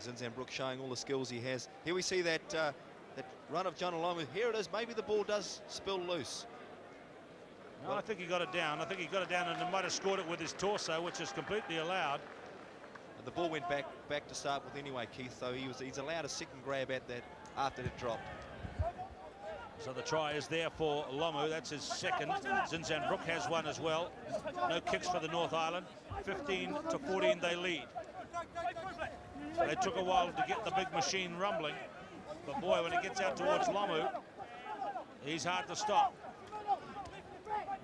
[SPEAKER 2] ZINZAN Brooke showing all the skills he has. Here we see that that run of Jonah Lomu. Here it is. Maybe the ball does spill loose.
[SPEAKER 1] No, I think he got it down. I think he got it down and he might have scored it with his torso, which is completely allowed.
[SPEAKER 2] And the ball went back to start with anyway, Keith. So he's allowed a second grab at that after it dropped.
[SPEAKER 1] So the try is there for Lomu. That's his second. ZINZAN Brooke has one as well. No kicks for the North Island. 15 to 14 they lead. They took a while to get the big machine rumbling. But boy, when it gets out towards Lomu, he's hard to stop.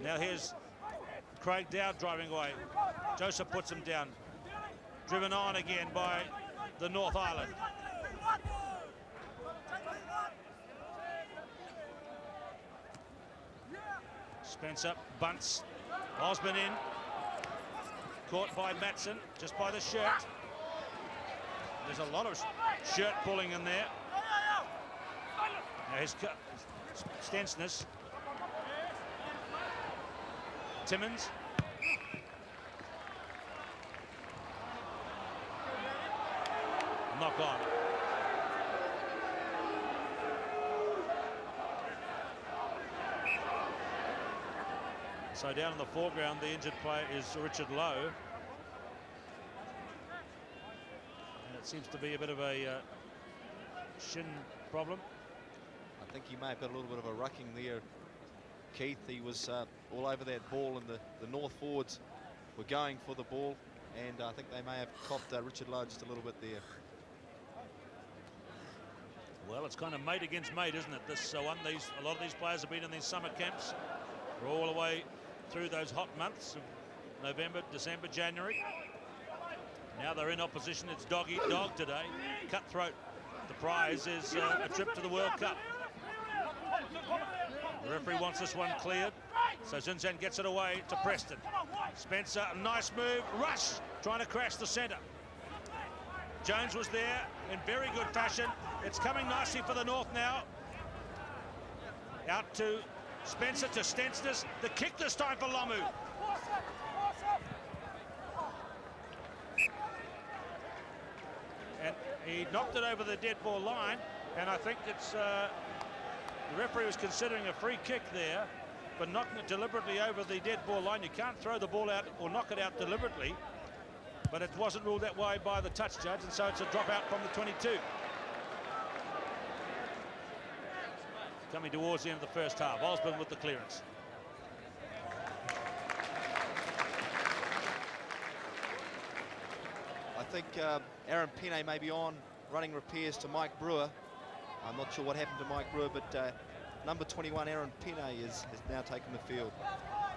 [SPEAKER 1] Now here's Craig Dowd driving away. Joseph puts him down. Driven on again by the North Island. Spencer, Bunce, Osbourne in. Caught by Matson, just by the shirt. There's a lot of shirt pulling in there. Now here's Stensness. Timmins. Knock on. So down in the foreground, the injured player is Richard Lowe. And it seems to be a bit of a shin problem.
[SPEAKER 2] I think he may have got a little bit of a rucking there, Keith. He was all over that ball, and the North forwards were going for the ball, and I think they may have copped Richard Lowe just a little bit there.
[SPEAKER 1] Well, it's kind of mate against mate, isn't it? This one, a lot of these players have been in these summer camps. We're all the way through those hot months of November, December, January. Now they're in opposition. It's dog eat dog today. Cutthroat. The prize is a trip to the World Cup. The referee wants this one cleared, so ZINZAN gets it away to Preston. Spencer, a nice move. Rush, trying to crash the centre. Jones was there in very good fashion. It's coming nicely for the North now. Out to Spencer, to Stensness. The kick this time for Lomu. And he knocked it over the dead ball line, and I think it's the referee was considering a free kick there, but knocking it deliberately over the dead ball line. You can't throw the ball out or knock it out deliberately, but it wasn't ruled that way by the touch judge, and so it's a drop out from the 22. Coming towards the end of the first half. Osbourne with the clearance.
[SPEAKER 2] I think Aaron Penne may be on running repairs to Mike Brewer. I'm not sure what happened to Mike Brewer, but number 21, Aaron Penne, has now taken the field.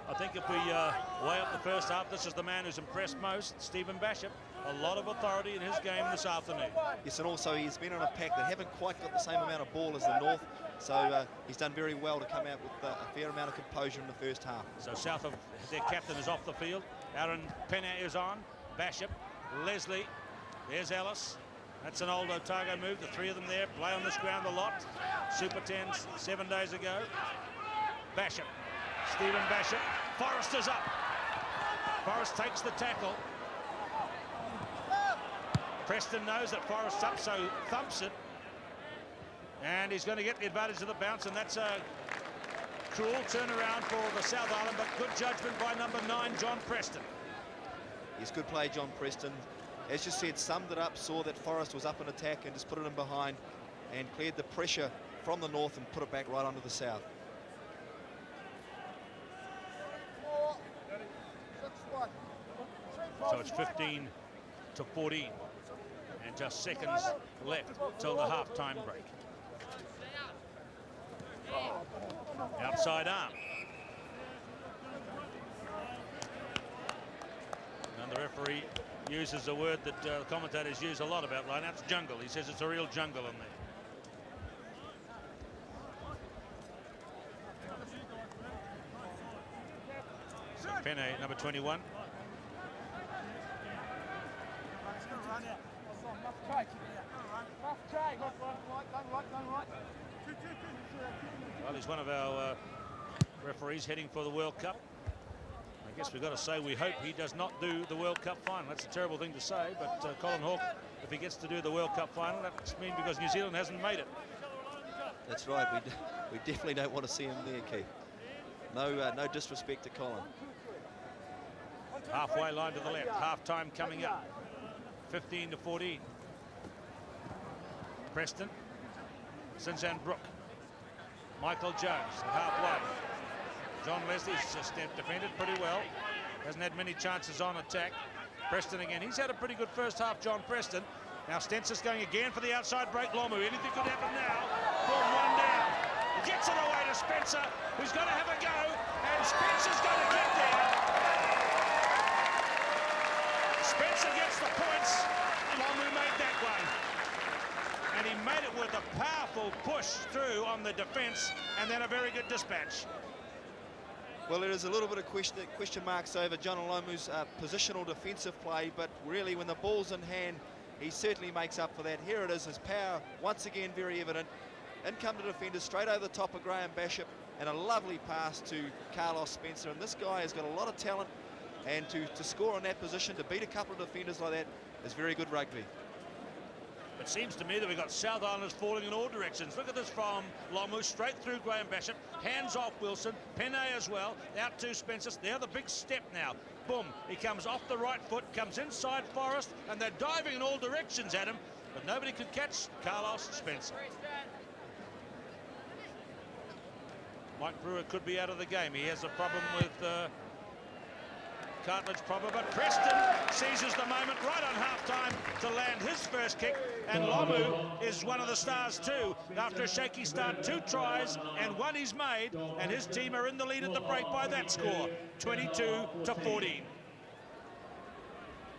[SPEAKER 1] I think if we weigh up the first half, this is the man who's impressed most, Stephen Bachop. A lot of authority in his game this afternoon.
[SPEAKER 2] Yes, and also he's been on a pack that haven't quite got the same amount of ball as the North, so he's done very well to come out with a fair amount of composure in the first half.
[SPEAKER 1] So south of their captain is off the field. Aaron Penne is on. Bachop, Leslie, there's Ellis. That's an old Otago move. The three of them there play on this ground a lot. Super 10s 7 days ago. Bachop, Stephen Bachop. Forrester's up. Forrest takes the tackle. Preston knows that Forrest's up, so thumps it. And he's going to get the advantage of the bounce, and that's a cruel turnaround for the South Island, but good judgment by number 9, John Preston.
[SPEAKER 2] Yes, good play, John Preston. As you said, summed it up, saw that Forrest was up in attack and just put it in behind and cleared the pressure from the North and put it back right onto the South.
[SPEAKER 1] So it's 15 to 14 and just seconds left till the half-time break. Outside arm. And the referee uses a word that commentators use a lot about lineouts, jungle. He says it's a real jungle in there. So Penne, number 21. Well, he's one of our referees heading for the World Cup. I guess we've got to say we hope he does not do the World Cup final. That's a terrible thing to say, but Colin Hawke, if he gets to do the World Cup final, that's mean because New Zealand hasn't made it.
[SPEAKER 2] That's right. We definitely don't want to see him there, Keith. No disrespect to Colin.
[SPEAKER 1] Halfway line to the left. Half time coming up. 15 to 14. Preston. ZINZAN Brooke. Michael Jones halfway. John Leslie's just defended pretty well. Hasn't had many chances on attack. Preston again. He's had a pretty good first half, John Preston. Now Stensness going again for the outside break. Lomu. Anything could happen now. Boom, one down. He gets it away to Spencer, who's going to have a go. And Spencer's going to get there. Spencer gets the points. Lomu made that one. And he made it with a powerful push through on the defence and then a very good dispatch.
[SPEAKER 2] Well, there is a little bit of question marks over Jonah Lomu's positional defensive play, but really when the ball's in hand, he certainly makes up for that. Here it is, his power once again very evident. In come the defenders straight over the top of Graeme Bachop, and a lovely pass to Carlos Spencer. And this guy has got a lot of talent, and to score on that position, to beat a couple of defenders like that, is very good rugby.
[SPEAKER 1] It seems to me that we've got South Islanders falling in all directions. Look at this from Lomu, straight through Graeme Bachop, hands off Wilson, Penne as well, out to Spencer. They're the big step now. Boom, he comes off the right foot, comes inside Forrest, and they're diving in all directions at him, but nobody could catch Carlos Spencer. Mike Brewer could be out of the game. He has a problem with cartilage problem, but Preston seizes the moment right on half-time to land his first kick, and Lomu is one of the stars too. After a shaky start, 2 tries and 1 he's made, and his team are in the lead at the break by that score, 22-14.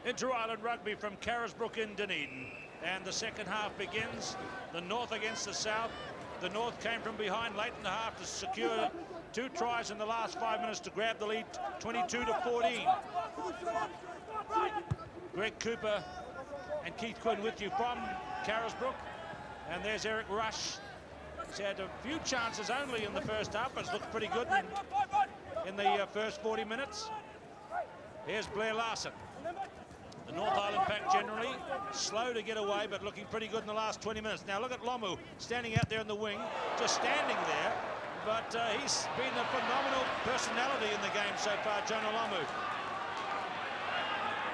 [SPEAKER 1] Inter-Island rugby from Carisbrook in Dunedin, and the second half begins. The North against the South. The North came from behind late in the half to secure 2 tries in the last 5 minutes to grab the lead, 22-14. Greg Cooper and Keith Quinn with you from Carisbrook. And there's Eric Rush. He's had a few chances only in the first half, but it's looked pretty good in the first 40 minutes. Here's Blair Larsen. The North Island pack generally slow to get away, but looking pretty good in the last 20 minutes. Now look at Lomu standing out there in the wing, just standing there. But he's been a phenomenal personality in the game so far, Jonah Lomu.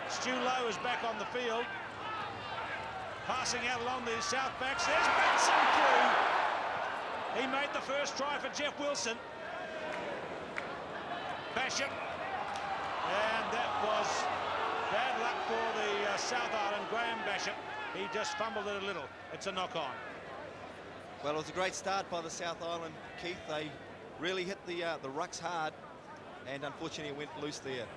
[SPEAKER 1] Stu Lowe is back on the field. Passing out along the south backs. There's Matson through. He made the first try for Jeff Wilson. Bachop. And that was bad luck for the South Island, Graeme Bachop. He just fumbled it a little. It's a knock-on.
[SPEAKER 2] Well, it was a great start by the South Island, Keith. They really hit the rucks hard, and unfortunately it went loose there.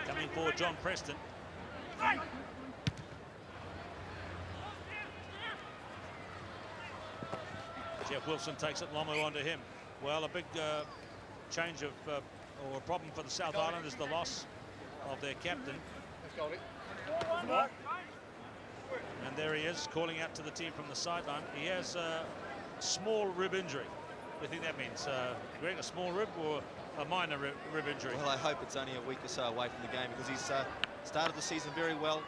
[SPEAKER 1] Coming forward, John Preston. Jeff Wilson takes it, Lomu onto him. Well, a big change of, or a problem for the South Island is the loss of their captain. And there he is, calling out to the team from the sideline. He has a small rib injury. What do you think that means, Greg? A small rib or a minor rib injury?
[SPEAKER 2] Well, I hope it's only a week or so away from the game, because he's started the season very well,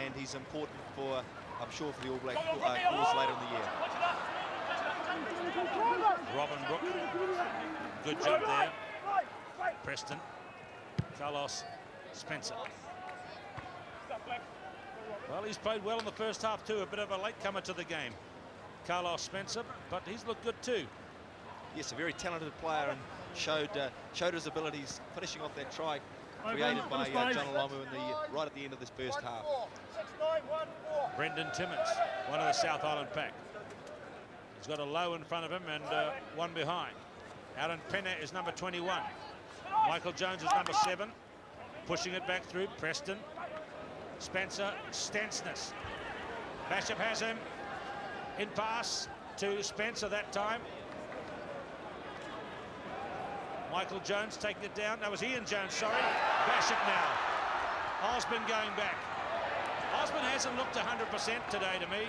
[SPEAKER 2] and he's important for, I'm sure, for the All Black cause later in the year.
[SPEAKER 1] Robin Brooke, good job there. Preston, Carlos Spencer. Well, he's played well in the first half too, a bit of a latecomer to the game. Carlos Spencer, but he's looked good too.
[SPEAKER 2] Yes, a very talented player, and showed his abilities, finishing off that try created by Jonah Lomu right at the end of this first half.
[SPEAKER 1] Brendon Timmins, one of the South Island pack. He's got a low in front of him and one behind. Alan Penner is number 21. Michael Jones is number 7. Pushing it back through, Preston. Spencer, Stensness. Bachop has him. In pass to Spencer that time. Michael Jones taking it down. That was Ian Jones, sorry. Bachop now. Osbourne going back. Osbourne hasn't looked 100% today to me.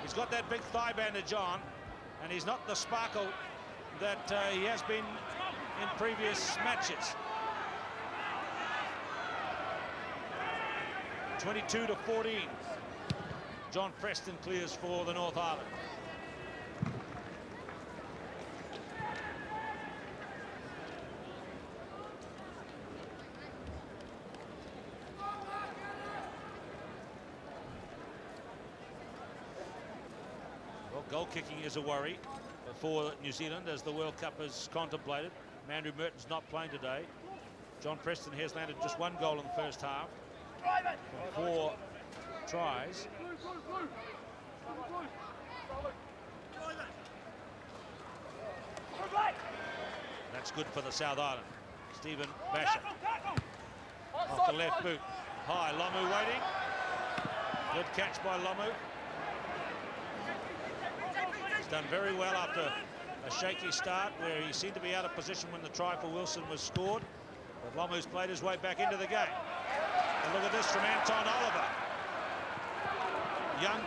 [SPEAKER 1] He's got that big thigh bandage on, and he's not the sparkle that he has been in previous matches. 22-14. John Preston clears for the North Island. Well, goal kicking is a worry for New Zealand as the World Cup is contemplated. Andrew Merton's not playing today. John Preston has landed just 1 goal in the first half. 4 tries. That's good for the South Island. Stephen Bachop off the left boot. High, Lomu waiting. Good catch by Lomu. He's done very well after a shaky start where he seemed to be out of position when the try for Wilson was scored. But Lomu's played his way back into the game. And look at this from Anton Oliver. Young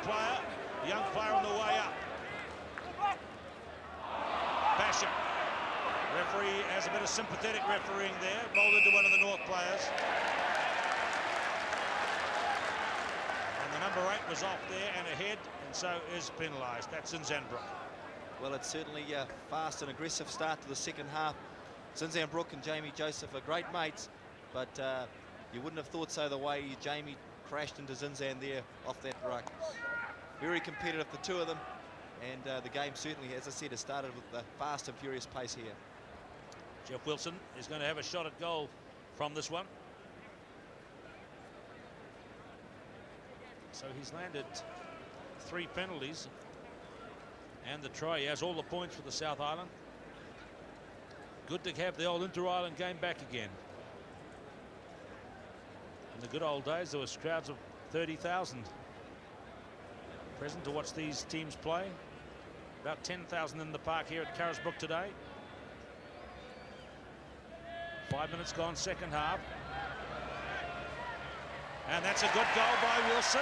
[SPEAKER 1] player on the way up. Bachop. Referee has a bit of sympathetic refereeing there. Rolled into one of the North players. And the number 8 was off there and ahead, and so is penalised. That's ZINZAN Brooke.
[SPEAKER 2] Well, it's certainly a fast and aggressive start to the second half. ZINZAN Brooke and Jamie Joseph are great mates, but you wouldn't have thought so the way Jamie crashed into ZINZAN there off that ruck. Very competitive, the two of them. And the game certainly, as I said, has started with a fast and furious pace here.
[SPEAKER 1] Jeff Wilson is going to have a shot at goal from this one. So he's landed 3 penalties and the try. He has all the points for the South Island. Good to have the old inter-island game back again. In the good old days, there was crowds of 30,000 present to watch these teams play. About 10,000 in the park here at Carisbrook today. 5 minutes gone, second half. And that's a good goal by Wilson.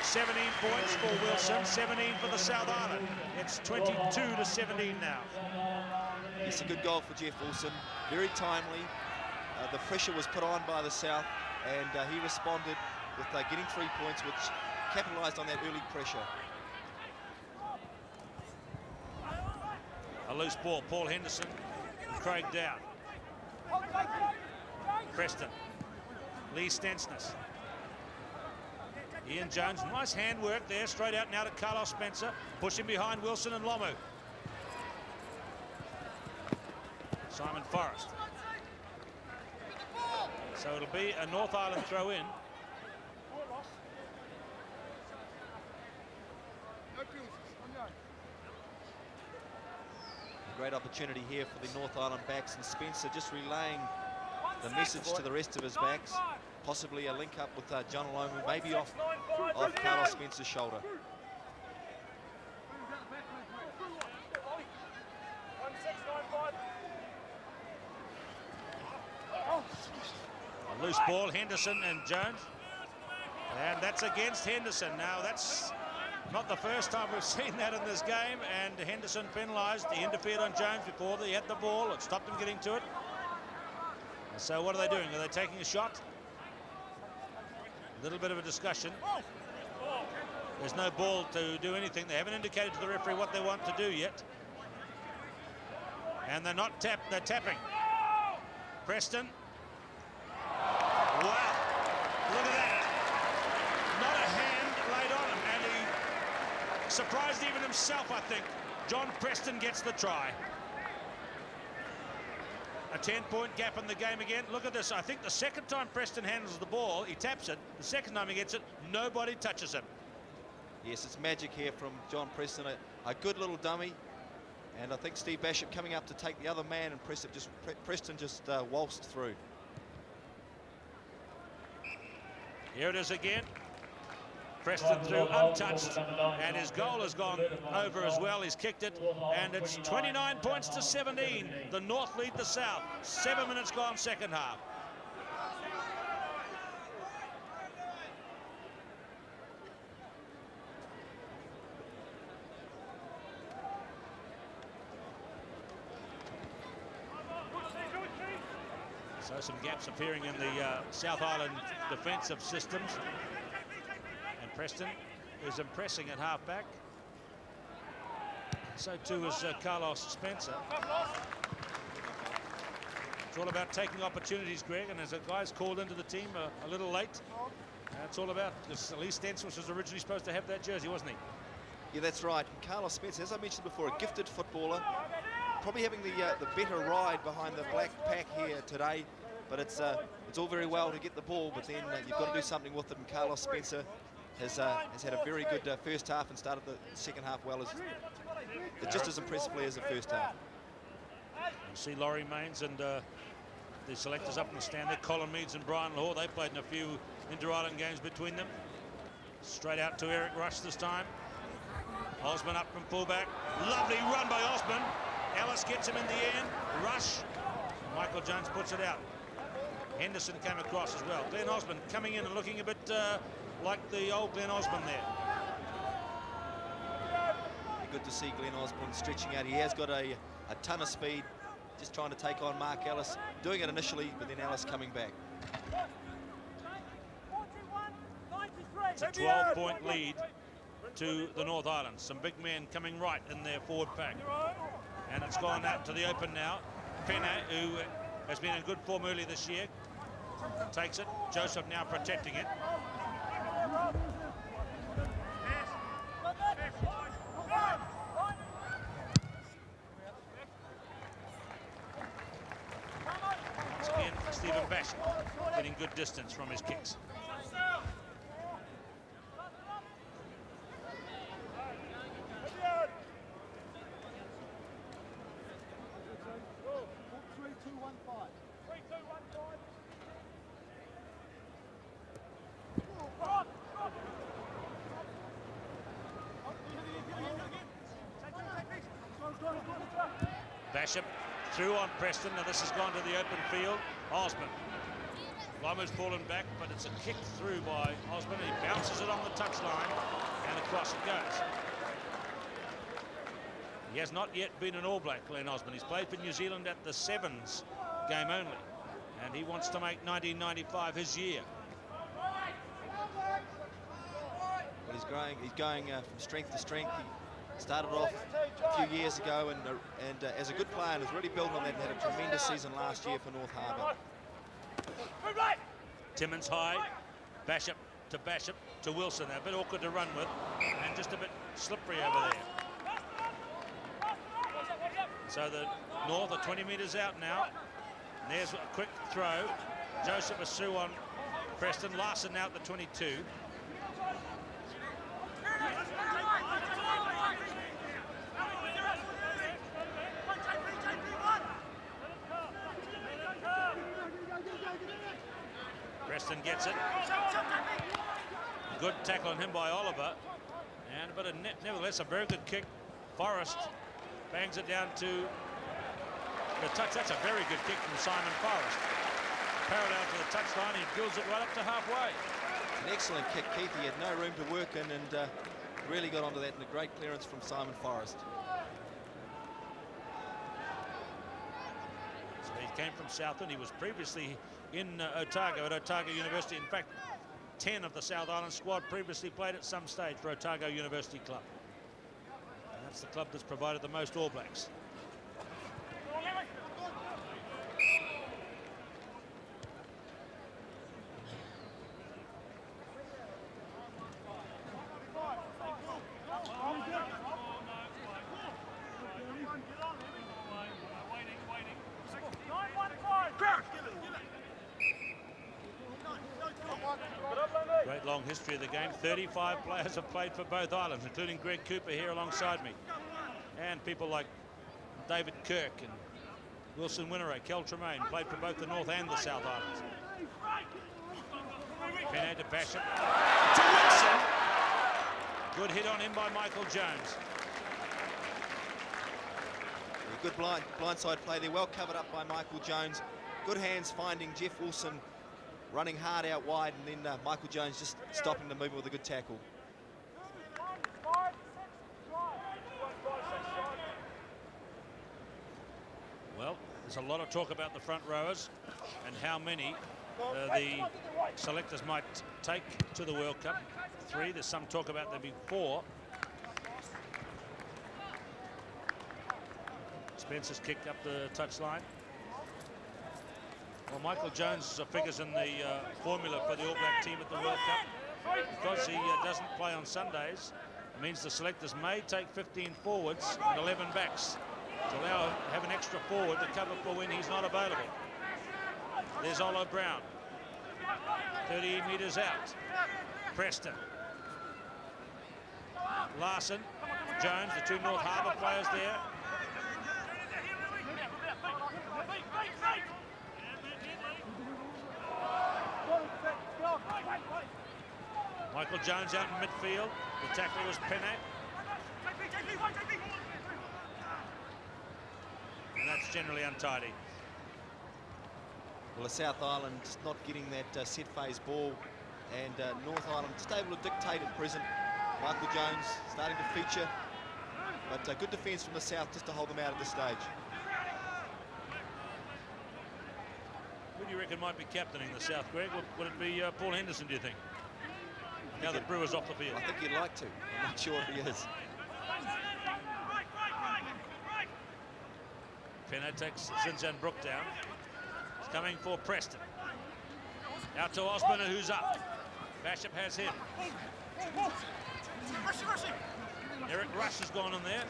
[SPEAKER 1] 17 points for Wilson, 17 for the South Island. It's 22-17 now.
[SPEAKER 2] It's a good goal for Jeff Wilson, very timely. The pressure was put on by the South, and he responded with getting 3 points, which capitalised on that early pressure.
[SPEAKER 1] A loose ball, Paul Henderson, Craig Dowd. Preston, Lee Stensness. Ian Jones, nice handwork there, straight out now to Carlos Spencer, pushing behind Wilson and Lomu. Simon Forrest. So it'll be a North Island throw in.
[SPEAKER 2] A great opportunity here for the North Island backs, and Spencer just relaying the message to the rest of his backs. Possibly a link up with Jonah Lomu, maybe off Carlos Spencer's shoulder.
[SPEAKER 1] A loose ball, Henderson and Jones. And that's against Henderson. Now, that's not the first time we've seen that in this game. And Henderson penalised. He interfered on Jones before he had the ball. It stopped him getting to it. So what are they doing? Are they taking a shot? A little bit of a discussion. There's no ball to do anything. They haven't indicated to the referee what they want to do yet. And they're not they're tapping. Preston. Wow. Look at that. Not a hand laid on him. And he surprised even himself, I think. John Preston gets the try. A 10-point gap in the game again. Look at this. I think the second time Preston handles the ball, he taps it. The second time he gets it, nobody touches him.
[SPEAKER 2] Yes, it's magic here from John Preston. A good little dummy. And I think Steve Bachop coming up to take the other man, and Preston just waltzed through.
[SPEAKER 1] Here it is again. Preston through untouched, and his goal has gone over as well. He's kicked it, and it's 29 points to 17. The North lead the South. 7 minutes gone, second half. So some gaps appearing in the South Island defensive systems. Preston is impressing at half-back. So too is Carlos Spencer. It's all about taking opportunities, Greg, and as a guy's called into the team a little late, that's all about, because Lee Stensness was originally supposed to have that jersey, wasn't he?
[SPEAKER 2] Yeah, that's right. And Carlos Spencer, as I mentioned before, a gifted footballer, probably having the better ride behind the black pack here today, but it's all very well to get the ball, but then you've got to do something with it, and Carlos Spencer has had a very good first half and started the second half well, just as impressively as the first half.
[SPEAKER 1] You see Laurie Mains and the selectors up in the stand there, Colin Meads and Brian Law. They played in a few inter-island games between them. Straight out to Eric Rush this time. Osbourne up from fullback. Lovely run by Osbourne. Ellis gets him in the end. Rush. Michael Jones puts it out. Henderson came across as well. Glenn Osbourne coming in and looking a bit like the old Glenn Osbourne there.
[SPEAKER 2] Good to see Glenn Osbourne stretching out. He has got a ton of speed, just trying to take on Marc Ellis, doing it initially, but then Ellis coming back.
[SPEAKER 1] It's a 12-point lead to the North Island. Some big men coming right in their forward pack. And it's gone out to the open now. Pena, who has been in good form early this year, takes it. Joseph now protecting it. Bachop, getting good distance from his kicks. Bachop through on Preston. Now this has gone to the open field. Osbourne. Lomu's fallen back, but it's a kick through by Osbourne. He bounces it on the touchline, and across it goes. He has not yet been an All Black, Glenn Osbourne. He's played for New Zealand at the Sevens game only, and he wants to make 1995 his year.
[SPEAKER 2] Well, he's going from strength to strength. He started off a few years ago and as a good player and has really built on that and had a tremendous season last year for North Harbour.
[SPEAKER 1] Timmins high, Bachop to Wilson. A bit awkward to run with and just a bit slippery over there. So the North are 20 metres out now. And there's a quick throw. Joseph is through on Preston. Larsen out the 22. Preston gets it. Good tackle on him by Oliver. And but nevertheless a very good kick. Forrest bangs it down to the touch. That's a very good kick from Simon Forrest. Parallel to the touchline, he drills it right up to halfway.
[SPEAKER 2] An excellent kick, Keith. He had no room to work in and really got onto that, and a great clearance from Simon Forrest.
[SPEAKER 1] So he came from Southland. He was previously in Otago at Otago University. In fact, 10 of the South Island squad previously played at some stage for Otago University Club. And that's the club that's provided the most All Blacks. Great long history of the game. 35 players have played for both islands, including Greg Cooper here alongside me. And people like David Kirk and Wilson Winneray, Kel Tremaine played for both the North and the South Islands. Penny to Bachop. To Wilson. Good hit on him by Michael Jones.
[SPEAKER 2] A good blindside play there, well covered up by Michael Jones. Good hands finding Jeff Wilson running hard out wide, and then Michael Jones just stopping the movement with a good tackle.
[SPEAKER 1] Well, there's a lot of talk about the front rowers and how many the selectors might take to the World Cup. 3, there's some talk about there being 4. Spencer's kicked up the touchline. Well, Michael Jones figures in the formula for the All Black team at the World Cup. Because he doesn't play on Sundays, it means the selectors may take 15 forwards and 11 backs to have an extra forward to cover for when he's not available. There's Olo Brown. 30 metres out. Preston. Larsen. Jones, the 2 North Harbour players there. Michael Jones out in midfield. The tackler was Penny. And that's generally untidy.
[SPEAKER 2] Well, the South Island just not getting that set phase ball, and North Island just able to dictate at present. Michael Jones starting to feature, but good defence from the South just to hold them out at this stage.
[SPEAKER 1] Who do you reckon might be captaining the South, Greg? Would it be Paul Henderson, do you think? Now that Brewer's off the field.
[SPEAKER 2] I think he'd like to. I'm not sure if he is.
[SPEAKER 1] Penno takes ZINZAN Brooke down. He's coming for Preston. Out to Osbourne, who's up. Bachop has him. Eric Rush has gone on there.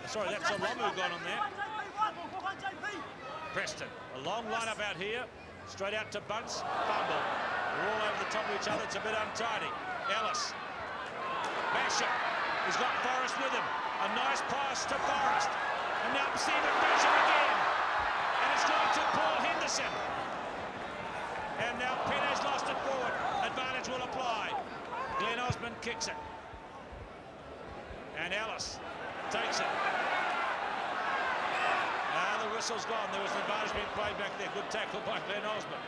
[SPEAKER 1] Sorry, that's a Lomu gone on there. Preston, a long lineup out here. Straight out to Bunce. Fumble. They're all over the top of each other. It's a bit untidy. Ellis. Bachop. He's got Forrest with him. A nice pass to Forrest. And now Stephen Bachop again. And it's gone to Paul Henderson. And now Penne's lost it forward. Advantage will apply. Glenn Osbourne kicks it. And Ellis takes it. The whistle's gone. There was an advantage being played back there. Good tackle by Glenn Osbourne.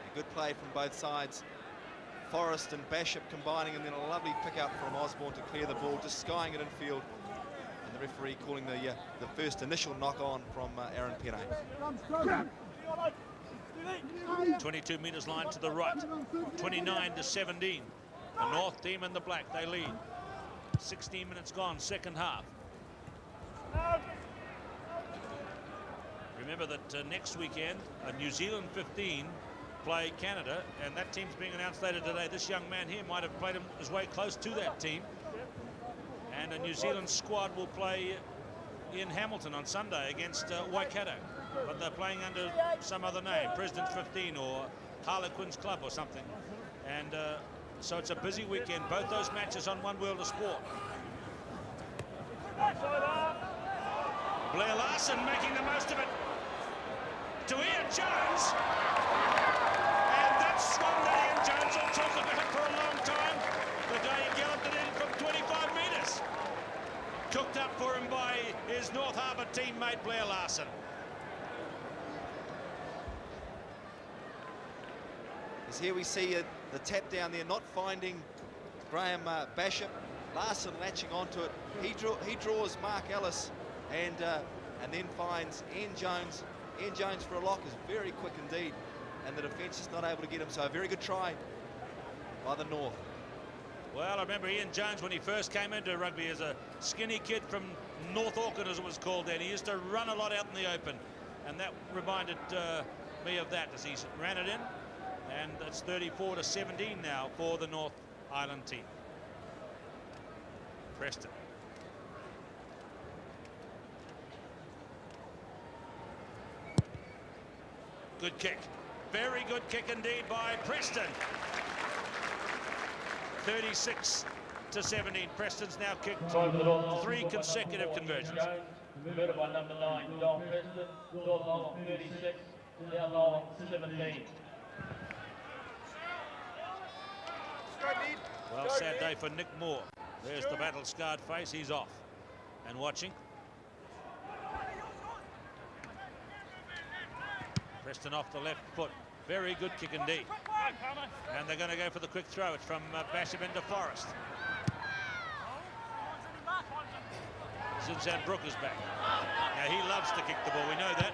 [SPEAKER 2] A good play from both sides. Forrest and Bachop combining, and then a lovely pick-up from Osbourne to clear the ball, just skying it infield. And the referee calling the first initial knock-on from Aaron Penne.
[SPEAKER 1] 22 metres line to the right. 29-17. The North team and the Black, they lead. 16 minutes gone, second half. Remember that next weekend, New Zealand 15 play Canada, and that team's being announced later today. This young man here might have played his way close to that team. And a New Zealand squad will play in Hamilton on Sunday against Waikato. But they're playing under some other name, President 15 or Harlequins Club or something. And so it's a busy weekend. Both those matches on One World of Sport. Blair Larsen making the most of it to Ian Jones. And that's one that Ian Jones will talk about for a long time. The day he galloped it in from 25 metres. Cooked up for him by his North Harbour teammate Blair Larsen.
[SPEAKER 2] As here we see the tap down there, not finding Graeme Bachop. Larsen latching onto it. He draws Marc Ellis and then finds Ian Jones. Ian Jones for a lock is very quick indeed, and the defence is not able to get him. So a very good try by the North.
[SPEAKER 1] Well, I remember Ian Jones when he first came into rugby as a skinny kid from North Auckland, as it was called then. He used to run a lot out in the open, and that reminded me of that as he ran it in. And it's 34-17 now for the North Island team. Preston. Good kick. Very good kick indeed by Preston. 36-17. Preston's now kicked 3 consecutive conversions.
[SPEAKER 5] Converted by number 9, John Preston. North Island 36, South Island 17.
[SPEAKER 1] Well, sad day for Nick Moore. There's the battle-scarred face. He's off and watching. Preston off the left foot. Very good kick indeed. And they're going to go for the quick throw. It's from Bachop into Forrest. ZINZAN Brooke is back. Now, he loves to kick the ball. We know that.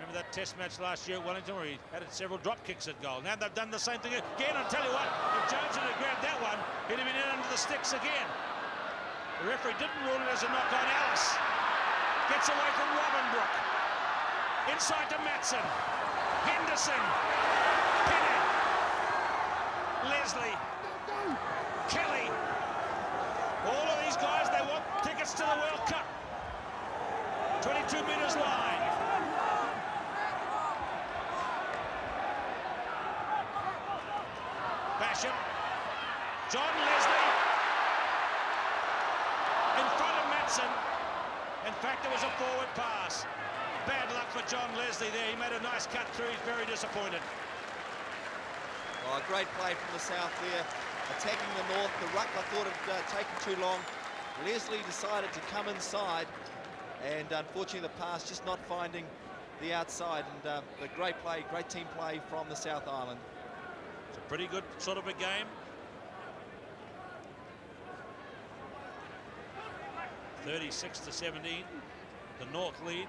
[SPEAKER 1] Remember that test match last year at Wellington where he had several drop kicks at goal. Now they've done the same thing again. I'll tell you what, if Jones had grabbed that one, he'd have been in under the sticks again. The referee didn't rule it as a knock on. Ellis gets away from Brooke. Inside to Matson. Henderson. Penne. Leslie. Kelly. All of these guys, they want tickets to the World Cup. 22 metres wide. Bachop. John Leslie. In front of Matson. In fact, it was a forward pass. Bad luck for John Leslie there. He made a nice cut through. He's very disappointed.
[SPEAKER 2] Oh, a great play from the South there. Attacking the North. The ruck, I thought, had taken too long. Leslie decided to come inside. And unfortunately, the pass just not finding the outside. And the great play, great team play from the South Island.
[SPEAKER 1] It's a pretty good sort of a game. 36-17. The North lead.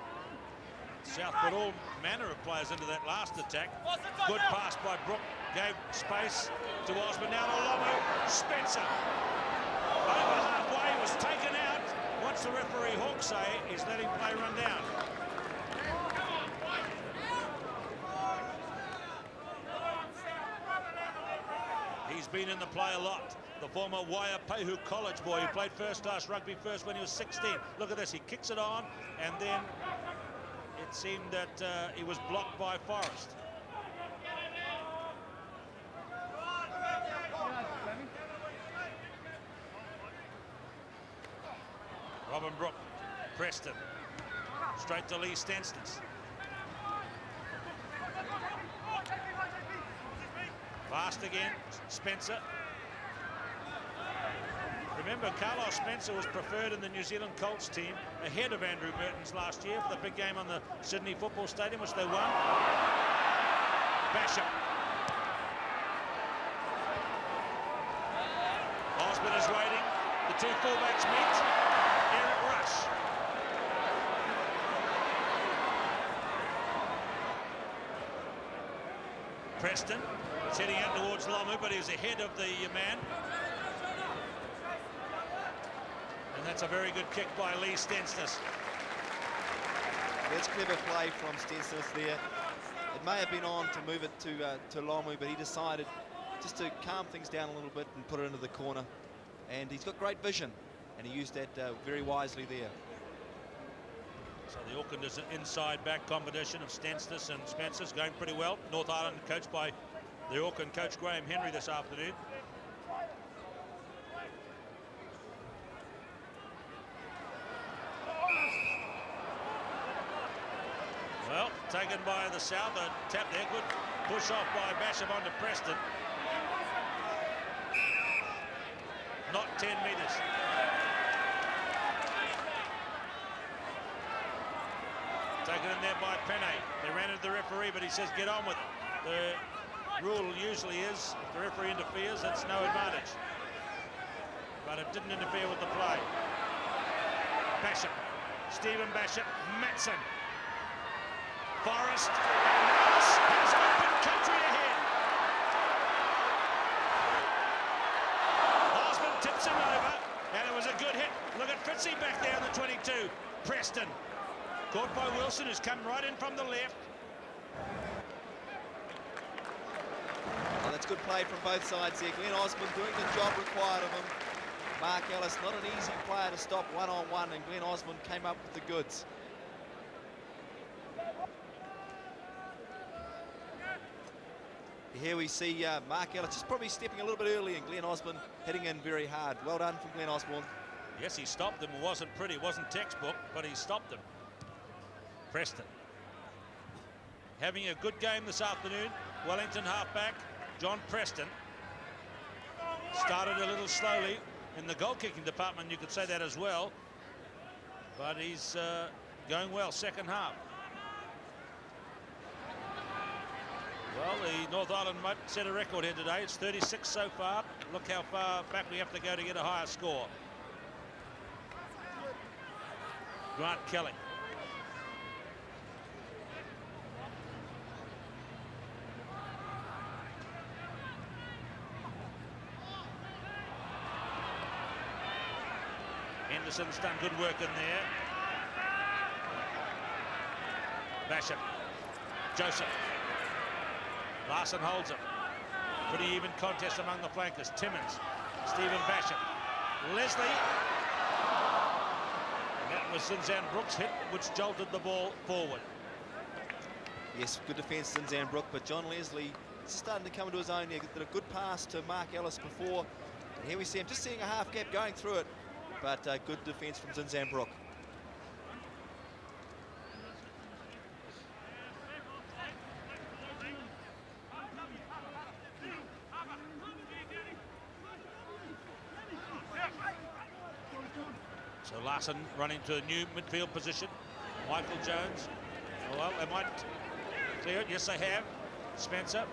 [SPEAKER 1] South put all manner of players into that last attack. Good pass by Brooke. Gave space to Osbourne. Now to Lomu. Spencer. Over halfway. Was taken out. Once the referee Hawksay is letting play run down. He's He's been in the play a lot. The former Waiapehu College boy who played first-class rugby first when he was 16. Look at this, he kicks it on, and then it seemed that he was blocked by Forrest. Robin Brooke, Preston, straight to Lee Stensness. Fast again, Spencer. Remember, Carlos Spencer was preferred in the New Zealand Colts team ahead of Andrew Mertens last year for the big game on the Sydney Football Stadium, which they won. Bachop. Osbourne is waiting. The two fullbacks meet. Eric Rush. Preston is heading out towards Lomu, but he's ahead of the man. And that's a very good kick by Lee Stensness.
[SPEAKER 2] That's clever play from Stensness there. It may have been on to move it to Lomu, but he decided just to calm things down a little bit and put it into the corner. And he's got great vision, and he used that very wisely there.
[SPEAKER 1] So the Auckland is an inside-back combination of Stensness and Spencer's going pretty well. North Island coached by the Auckland coach Graeme Henry this afternoon. Well, taken by the South, a tap there, good push off by Bachop onto Preston. Not 10 metres. Taken in there by Penne. They ran into the referee, but he says get on with it. The rule usually is if the referee interferes, that's no advantage. But it didn't interfere with the play. Bachop, Stephen Bachop, Matson. Forrest, and Ellis has open country ahead. Osbourne tips him over, and it was a good hit. Look at Fitzy back there on the 22. Preston, caught by Wilson, who's come right in from the left.
[SPEAKER 2] Well, that's good play from both sides here. Glenn Osbourne doing the job required of him. Marc Ellis, not an easy player to stop one-on-one, and Glenn Osbourne came up with the goods. Here we see Marc Ellis just probably stepping a little bit early, and Glenn Osbourne hitting in very hard. Well done from Glenn Osbourne.
[SPEAKER 1] Yes, he stopped them. It wasn't pretty, it wasn't textbook, but he stopped them. Preston. Having a good game this afternoon. Wellington halfback, John Preston. Started a little slowly in the goal-kicking department, you could say that as well. But he's going well, second half. Well, the North Island might set a record here today. It's 36 so far. Look how far back we have to go to get a higher score. Grant Kelly. Henderson's done good work in there. Bachop. Joseph. Larsen holds it. Pretty even contest among the flankers. Timmins, Stephen Bachop, Leslie. And that was ZINZAN Brooke's hit, which jolted the ball forward.
[SPEAKER 2] Yes, good defence, ZINZAN Brooke, but John Leslie is starting to come into his own there. Did a good pass to Marc Ellis before. And here we see him just seeing a half gap going through it, but good defence from ZINZAN Brooke.
[SPEAKER 1] So Larsen running to a new midfield position. Michael Jones. Oh, well, they might clear it. Yes, they have. Spencer.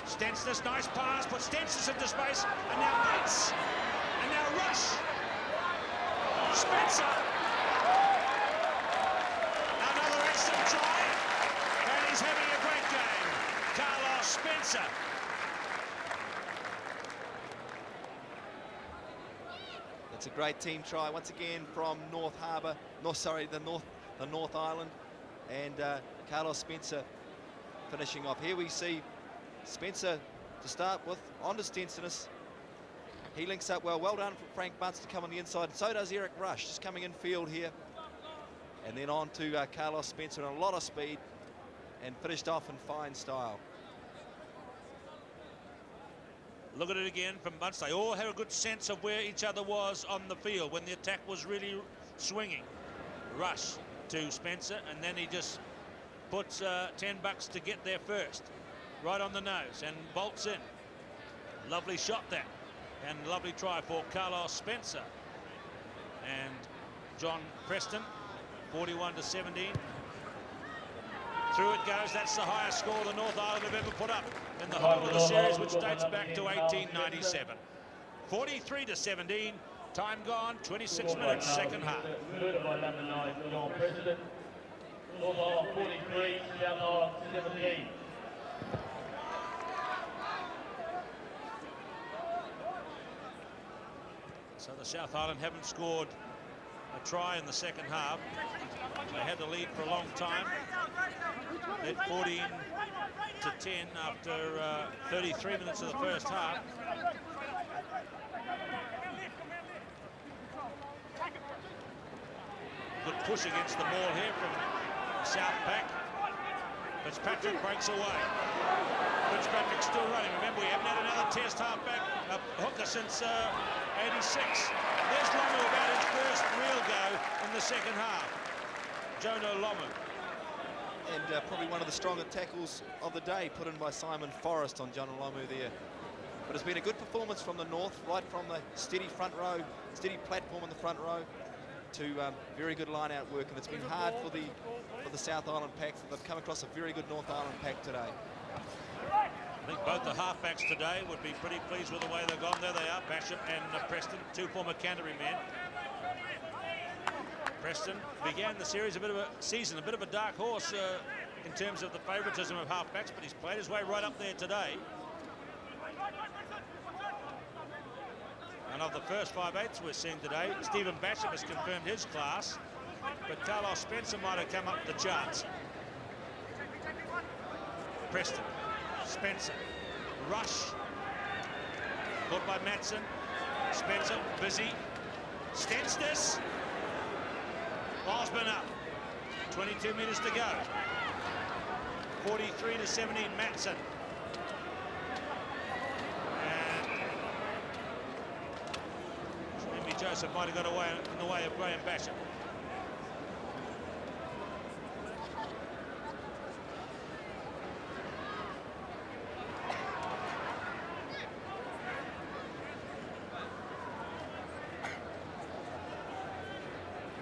[SPEAKER 1] Stensness, nice pass. Put Stensness into space. And now Bunce. And now Rush. Spencer. Another excellent try. And he's having a great game. Carlos Spencer.
[SPEAKER 2] It's a great team try once again from North Harbour. The North Island, and Carlos Spencer finishing off. Here we see Spencer to start with, on to Stensness. He links up well. Well done for Frank Bunce to come on the inside. And so does Eric Rush, just coming in field here. And then on to Carlos Spencer in a lot of speed and finished off in fine style.
[SPEAKER 1] Look at it again from Bunce. They all had a good sense of where each other was on the field when the attack was really swinging. Rush to Spencer, and then he just puts $10 to get there first. Right on the nose and bolts in. Lovely shot that. And lovely try for Carlos Spencer. And John Preston, 41-17. Through it goes. That's the highest score the North Island have ever put up in the whole of the series, which dates back to 1897. 43-17. Time gone. 26 minutes. Second half.
[SPEAKER 5] Murder by number 9, John Preston. North Island 43, South Island 17.
[SPEAKER 1] So the South Island haven't scored a try in the second half. They had the lead for a long time. Led 14-10 after 33 minutes of the first half. Good push against the ball here from the South pack. Fitzpatrick breaks away. Fitzpatrick still running. Remember, we haven't had another test halfback hooker since 86. There's Lomu about his first real go in the second half. Jonah Lomu.
[SPEAKER 2] And probably one of the stronger tackles of the day put in by Simon Forrest on Jonah Lomu there. But it's been a good performance from the North, right from the steady front row, steady platform in the front row, to very good line-out work, and it's been hard for the South Island pack. They've come across a very good North Island pack today.
[SPEAKER 1] I think both the halfbacks today would be pretty pleased with the way they've gone. There they are, Bachop and Preston, two former Canterbury men. Preston began the series a bit of a dark horse in terms of the favouritism of halfbacks, but he's played his way right up there today. And of the first 5/8 we're seeing today, Stephen Bachop has confirmed his class, but Carlos Spencer might have come up the charts. Preston, Spencer, Rush, caught by Matson. Spencer, busy. Stensness. Osbourne up. 22 metres to go. 43-17, Matson. Joseph might have got away in the way of Graeme Bachop.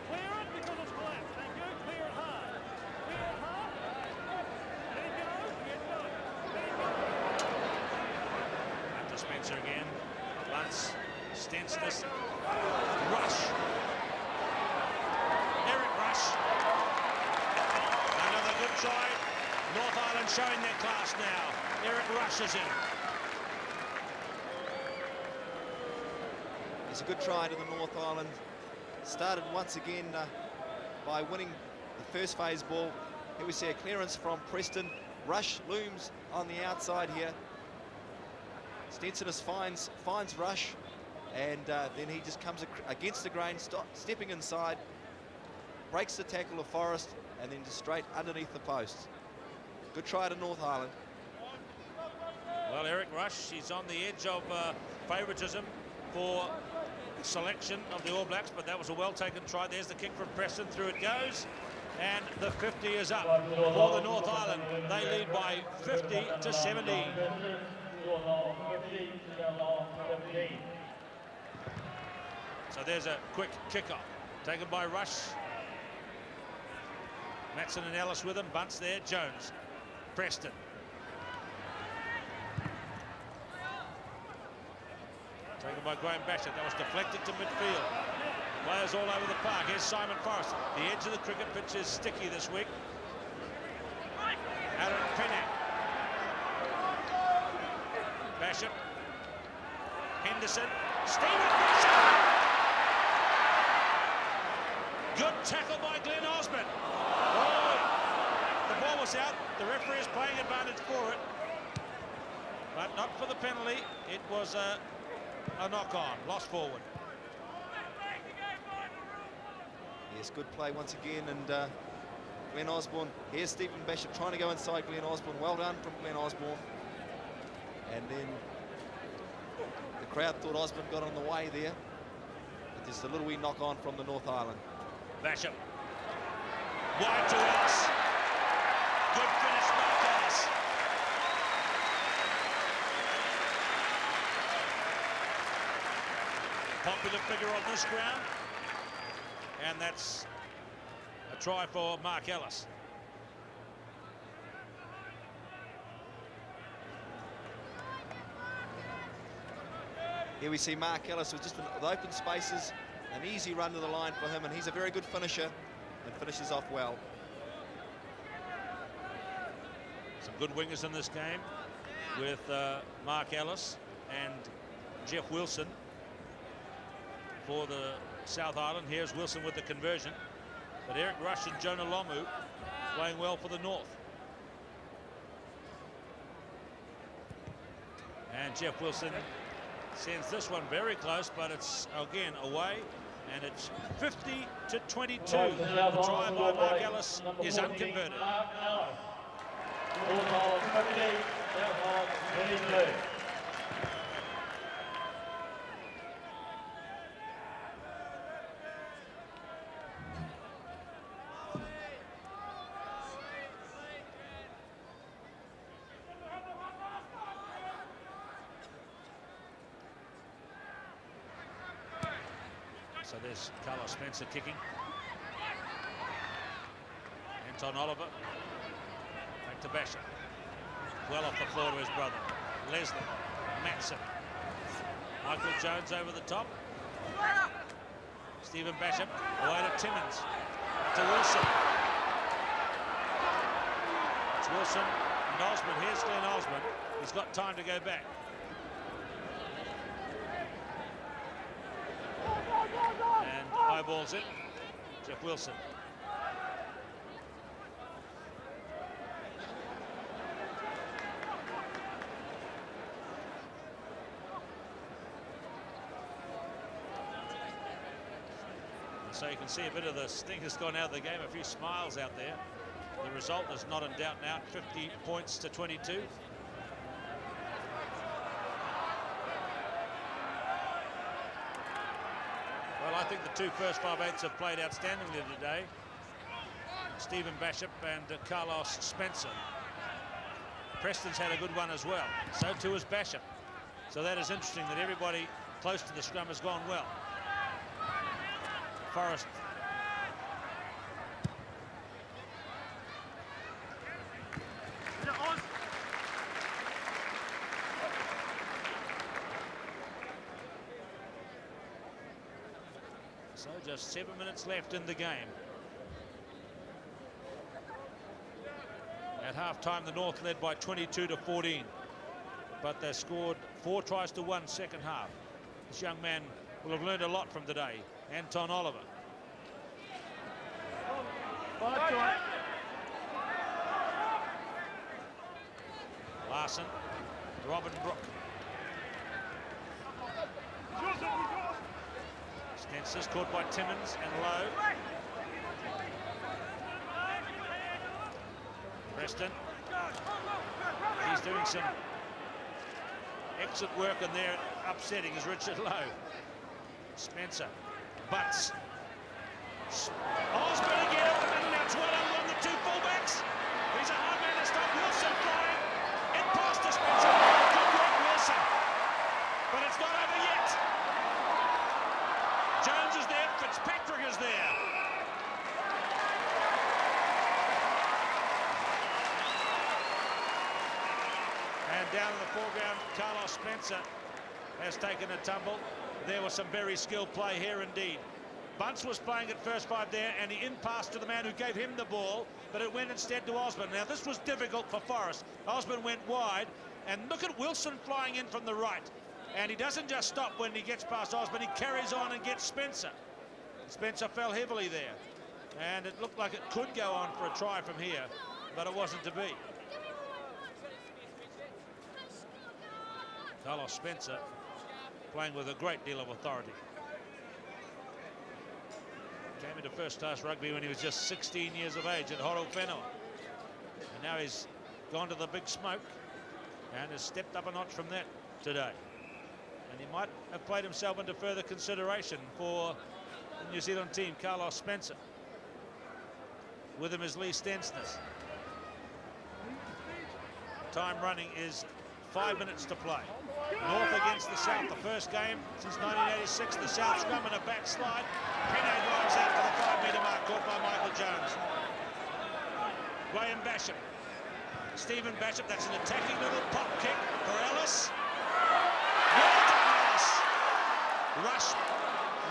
[SPEAKER 4] Clear it because it's black. Thank you. Clear it hard. Clear it hard. Let him go. Get going. Let him go.
[SPEAKER 1] Back to Spencer again. Bunce, Stensness. Rush. Eric Rush. Another good try. North Island showing their class now. Eric Rush is in.
[SPEAKER 2] It's a good try to the North Island. Started once again by winning the first phase ball. Here we see a clearance from Preston. Rush looms on the outside here. Stensness finds Rush. And then he just comes against the grain, stepping inside, breaks the tackle of Forrest, and then just straight underneath the post. Good try to North Island.
[SPEAKER 1] Well, Eric Rush, he's on the edge of favouritism for selection of the All Blacks, but that was a well-taken try. There's the kick from Preston. Through it goes, and the 50 is up for the North Island. They lead by 50-17. So there's a quick kick-off taken by Rush. Matson and Ellis with him. Bunce there. Jones. Preston. Taken by Graeme Bachop. That was deflected to midfield. Players all over the park. Here's Simon Forrest. The edge of the cricket pitch is sticky this week. Aaron Pennack. Bachop. Henderson. Stephen Bachop. Good tackle by Glenn Osbourne. Oh, the ball was out. The referee is playing advantage for it. but not for the penalty. It was a knock-on, lost forward.
[SPEAKER 2] Yes, good play once again, and Glenn Osbourne. Here's Stephen Bachop trying to go inside Glenn Osbourne. Well done from Glenn Osbourne. And then the crowd thought Osbourne got on the way there. But just a little wee knock-on from the North Island.
[SPEAKER 1] Bachop. Wide to Ellis. Good finish, Marc Ellis. Popular figure on this ground. And that's a try for Marc Ellis.
[SPEAKER 2] Here we see Marc Ellis with just the open spaces, an easy run to the line for him, and he's a very good finisher and finishes off well.
[SPEAKER 1] Some good wingers in this game with Marc Ellis and Jeff Wilson for the South Island. Here's Wilson with the conversion, but Eric Rush and Jonah Lomu playing well for the North. And Jeff Wilson sends this one very close, but it's again away, and it's 50-22. The try by Marc Ellis is unconverted. So there's Carlos Spencer kicking. Anton Oliver. Back to Bachop. Well off the floor to his brother. Leslie. Matson. Michael Jones over the top. Stephen Bachop away to Timmins. To Wilson. It's Wilson and Osbourne. Here's Glenn Osbourne. He's got time to go back. And eyeballs it. Jeff Wilson. And so you can see a bit of the sting has gone out of the game. A few smiles out there. The result is not in doubt now. 50 points to 22. Well, I think the two first 5/8 have played outstandingly today. Stephen Bachop and Carlos Spencer. Preston's had a good one as well. So too has Bachop. So that is interesting that everybody close to the scrum has gone well. Forrest. So just 7 minutes left in the game. At half-time, the North led by 22-14. But they scored 4 tries to 1 second half. This young man will have learned a lot from today. Anton Oliver. Larsen. Robin Brooke. Stensness caught by Timmins and Lowe. Preston. He's doing some exit work in there. Upsetting is Richard Lowe. Spencer. Bunce. Osbourne again. And now it's well on the two fullbacks. He's a hard man to stop. Wilson flying. In past to Spencer. Good work, Wilson. But it's not over yet. Jones is there. Fitzpatrick is there. And down in the foreground, Carlos Spencer has taken a tumble. There was some very skilled play here indeed. Bunce was playing at first 5 there, and he in-passed to the man who gave him the ball, but it went instead to Osbourne. Now, this was difficult for Forrest. Osbourne went wide, and look at Wilson flying in from the right. And he doesn't just stop when he gets past Osbourne, he carries on and gets Spencer. Spencer fell heavily there, and it looked like it could go on for a try from here, but it wasn't to be. Carlos Spencer playing with a great deal of authority. Came into first-class rugby when he was just 16 years of age at Horowhenua. And now he's gone to the big smoke and has stepped up a notch from that today. And he might have played himself into further consideration for the New Zealand team. Carlos Spencer. With him is Stensness. Time running is 5 minutes to play. North against the South, the first game since 1986. The South scrum and a backslide. Peno drives out to the 5-metre mark, caught by Michael Jones. Graham Bachop. Stephen Bachop, that's an attacking little pop kick for Ellis. Well done, Ellis. Rush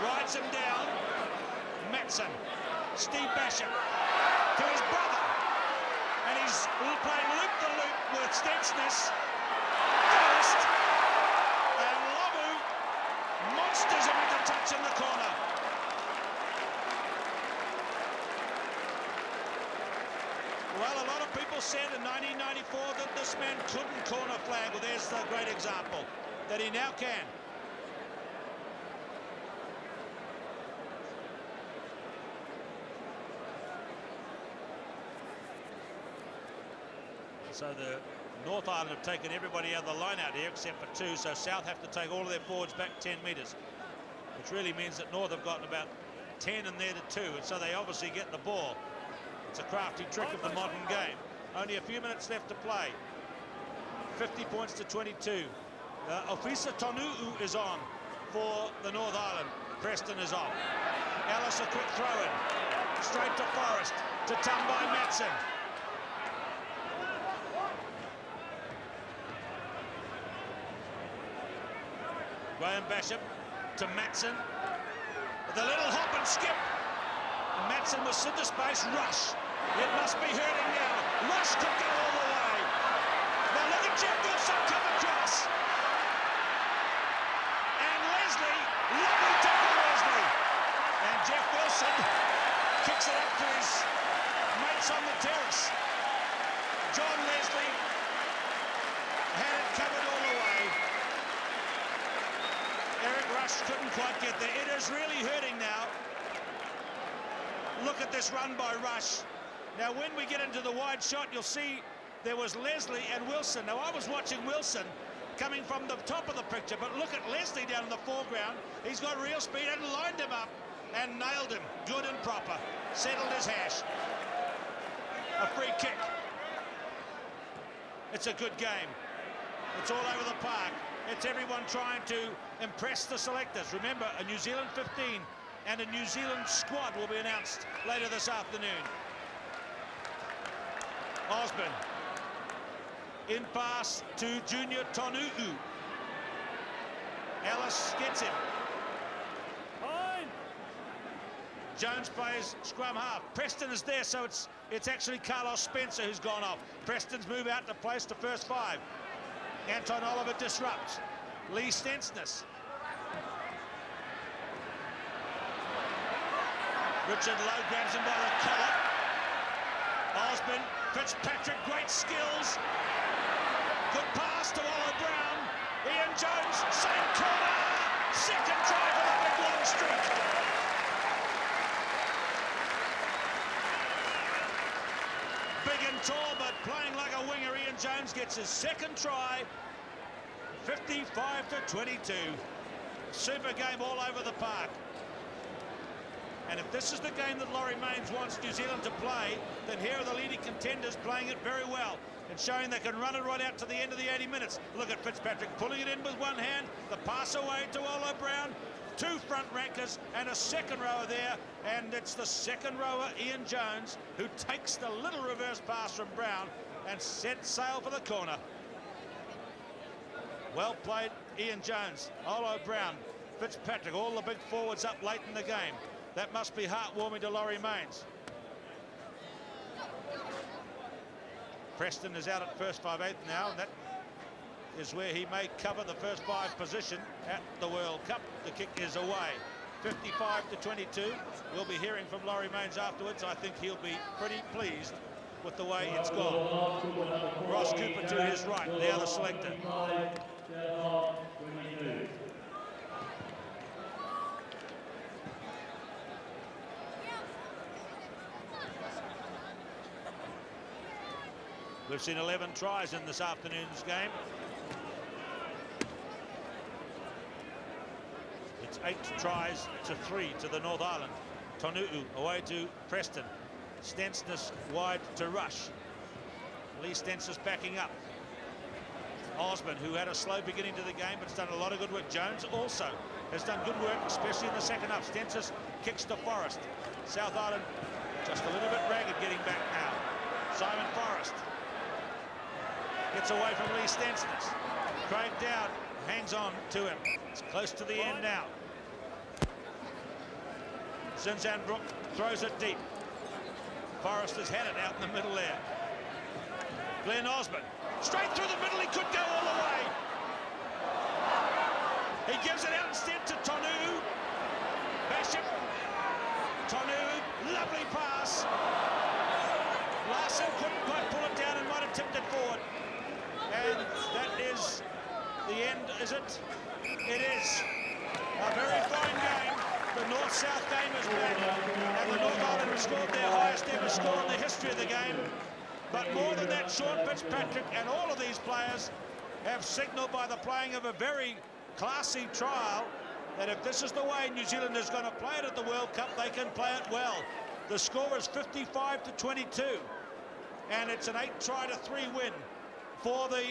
[SPEAKER 1] rides him down. Matson. Steve Bachop to his brother. And he's playing loop-the-loop with Stensness. First. And Lomu monsters him with a touch in the corner. Well, a lot of people said in 1994 that this man couldn't corner flag. Well, there's the great example that he now can. So the North Island have taken everybody out of the line out here except for 2, so South have to take all of their forwards back 10 metres, which really means that North have gotten about 10 and they're to 2, and so they obviously get the ball. It's a crafty trick of the modern game. Only a few minutes left to play. 50 points to 22. Ofisa Tonu'u is on for the North Island. Preston is off. Ellis a quick throw in. Straight to Forrest. To Tabai Matson. Graeme Bachop to Matson. The little hop and skip. Matson was into space. Rush. It must be hurting now. Rush could go all the way. Now look at Jeff Wilson come across. And Leslie, lovely tackle Leslie. And Jeff Wilson kicks it up to his mates on the terrace. John Leslie had it covered all the way. Eric Rush couldn't quite get there. It is really hurting now. Look at this run by Rush. Now, when we get into the wide shot, you'll see there was Leslie and Wilson. Now, I was watching Wilson coming from the top of the picture, but look at Leslie down in the foreground. He's got real speed and lined him up and nailed him. Good and proper. Settled his hash. A free kick. It's a good game. It's all over the park. It's everyone trying to impress the selectors. Remember, a New Zealand 15 and a New Zealand squad will be announced later this afternoon. Osbourne. In pass to Junior Tonu'u. Ellis gets him.
[SPEAKER 4] Fine.
[SPEAKER 1] Jones plays scrum half. Preston is there, so it's actually Carlos Spencer who's gone off. Preston's move out to place the first 5. Anton Oliver disrupts. Stensness. Richard Lowe grabs him by the collar. Osbourne, Fitzpatrick, great skills. Good pass to Oliver Brown. Ian Jones, same corner. Second try for the big long streak. Big and tall, but playing like a winger. Ian Jones gets his second try. 55 to 22. Super game all over the park. And if this is the game that Laurie Mains wants New Zealand to play, then here are the leading contenders playing it very well and showing they can run it right out to the end of the 80 minutes. Look at Fitzpatrick pulling it in with one hand, the pass away to Oliver Brown, 2 front rankers and a second rower there, and it's the second rower, Ian Jones, who takes the little reverse pass from Brown and sets sail for the corner. Well played, Ian Jones, Oliver Brown, Fitzpatrick, all the big forwards up late in the game. That must be heartwarming to Laurie Mains. Preston is out at first 5/8 now, and that is where he may cover the first 5 position at the World Cup. The kick is away. 55 to 22. We'll be hearing from Laurie Mains afterwards. I think he'll be pretty pleased with the way it's gone. Ross Cooper to his right, the other selector.
[SPEAKER 5] South 22.
[SPEAKER 1] We've seen 11 tries in this afternoon's game. It's 8 tries to 3 to the North Island. Tonu'u away to Preston. Stensness wide to Rush. Lee Stensness backing up. Osbourne, who had a slow beginning to the game, but has done a lot of good work. Jones also has done good work, especially in the second half. Stensness kicks to Forrest. South Island just a little bit ragged getting back now. Simon Forrest gets away from Lee Stensness. Craig Dowd hangs on to him. It's close to the end now. ZINZAN Brooke throws it deep. Forrest has had it out in the middle there. Glenn Osbourne, straight through the middle, he could go all the way. He gives it out instead to Tonu'u. Bachop, Tonu'u, lovely pass. Larsen couldn't quite pull it down and might have tipped it forward. And that is the end, is it? It is. A very fine game. The North-South game is back, and the North Island have scored their highest ever score in the history of the game. But more than that, Sean Fitzpatrick and all of these players have signalled by the playing of a very classy trial that if this is the way New Zealand is going to play it at the World Cup, they can play it well. The score is 55-22, and it's an 8-try-to-3 win for the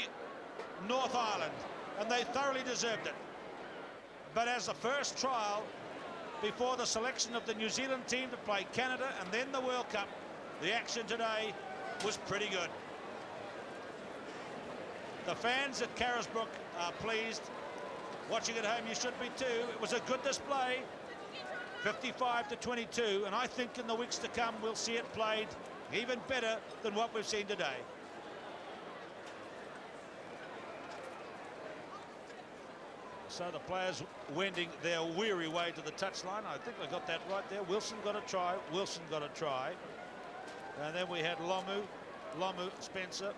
[SPEAKER 1] North Island, and they thoroughly deserved it. But as the first trial before the selection of the New Zealand team to play Canada and then the World Cup, the action today was pretty good. The fans at Carisbrook are pleased. Watching at home, you should be too. It was a good display, 55-22, and I think in the weeks to come we'll see it played even better than what we've seen today. So the players wending their weary way to the touchline. I think I got that right there. Wilson got a try. Wilson got a try. And then we had Lomu, Spencer.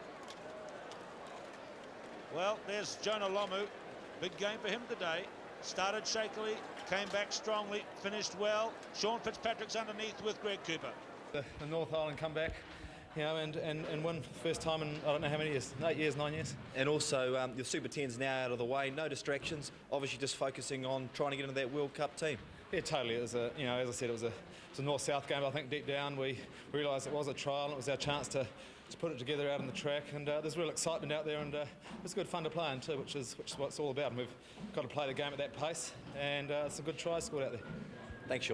[SPEAKER 1] Well, there's Jonah Lomu. Big game for him today. Started shakily, came back strongly, finished well. Sean Fitzpatrick's underneath with Greg Cooper.
[SPEAKER 6] The North Island come back, you know, and win for the first time in I don't know how many years, 8 years, 9 years. And also your Super 10's now out of the way, no distractions, obviously just focusing on trying to get into that World Cup team. Yeah, totally. It was a, you know, as I said, it was a North-South game. But I think deep down we realised it was a trial and it was our chance to put it together out on the track, and there's real excitement out there, and it's good fun to play in too, which is what it's all about. And we've got to play the game at that pace, and it's a good try scored out there.
[SPEAKER 2] Thanks, Sean.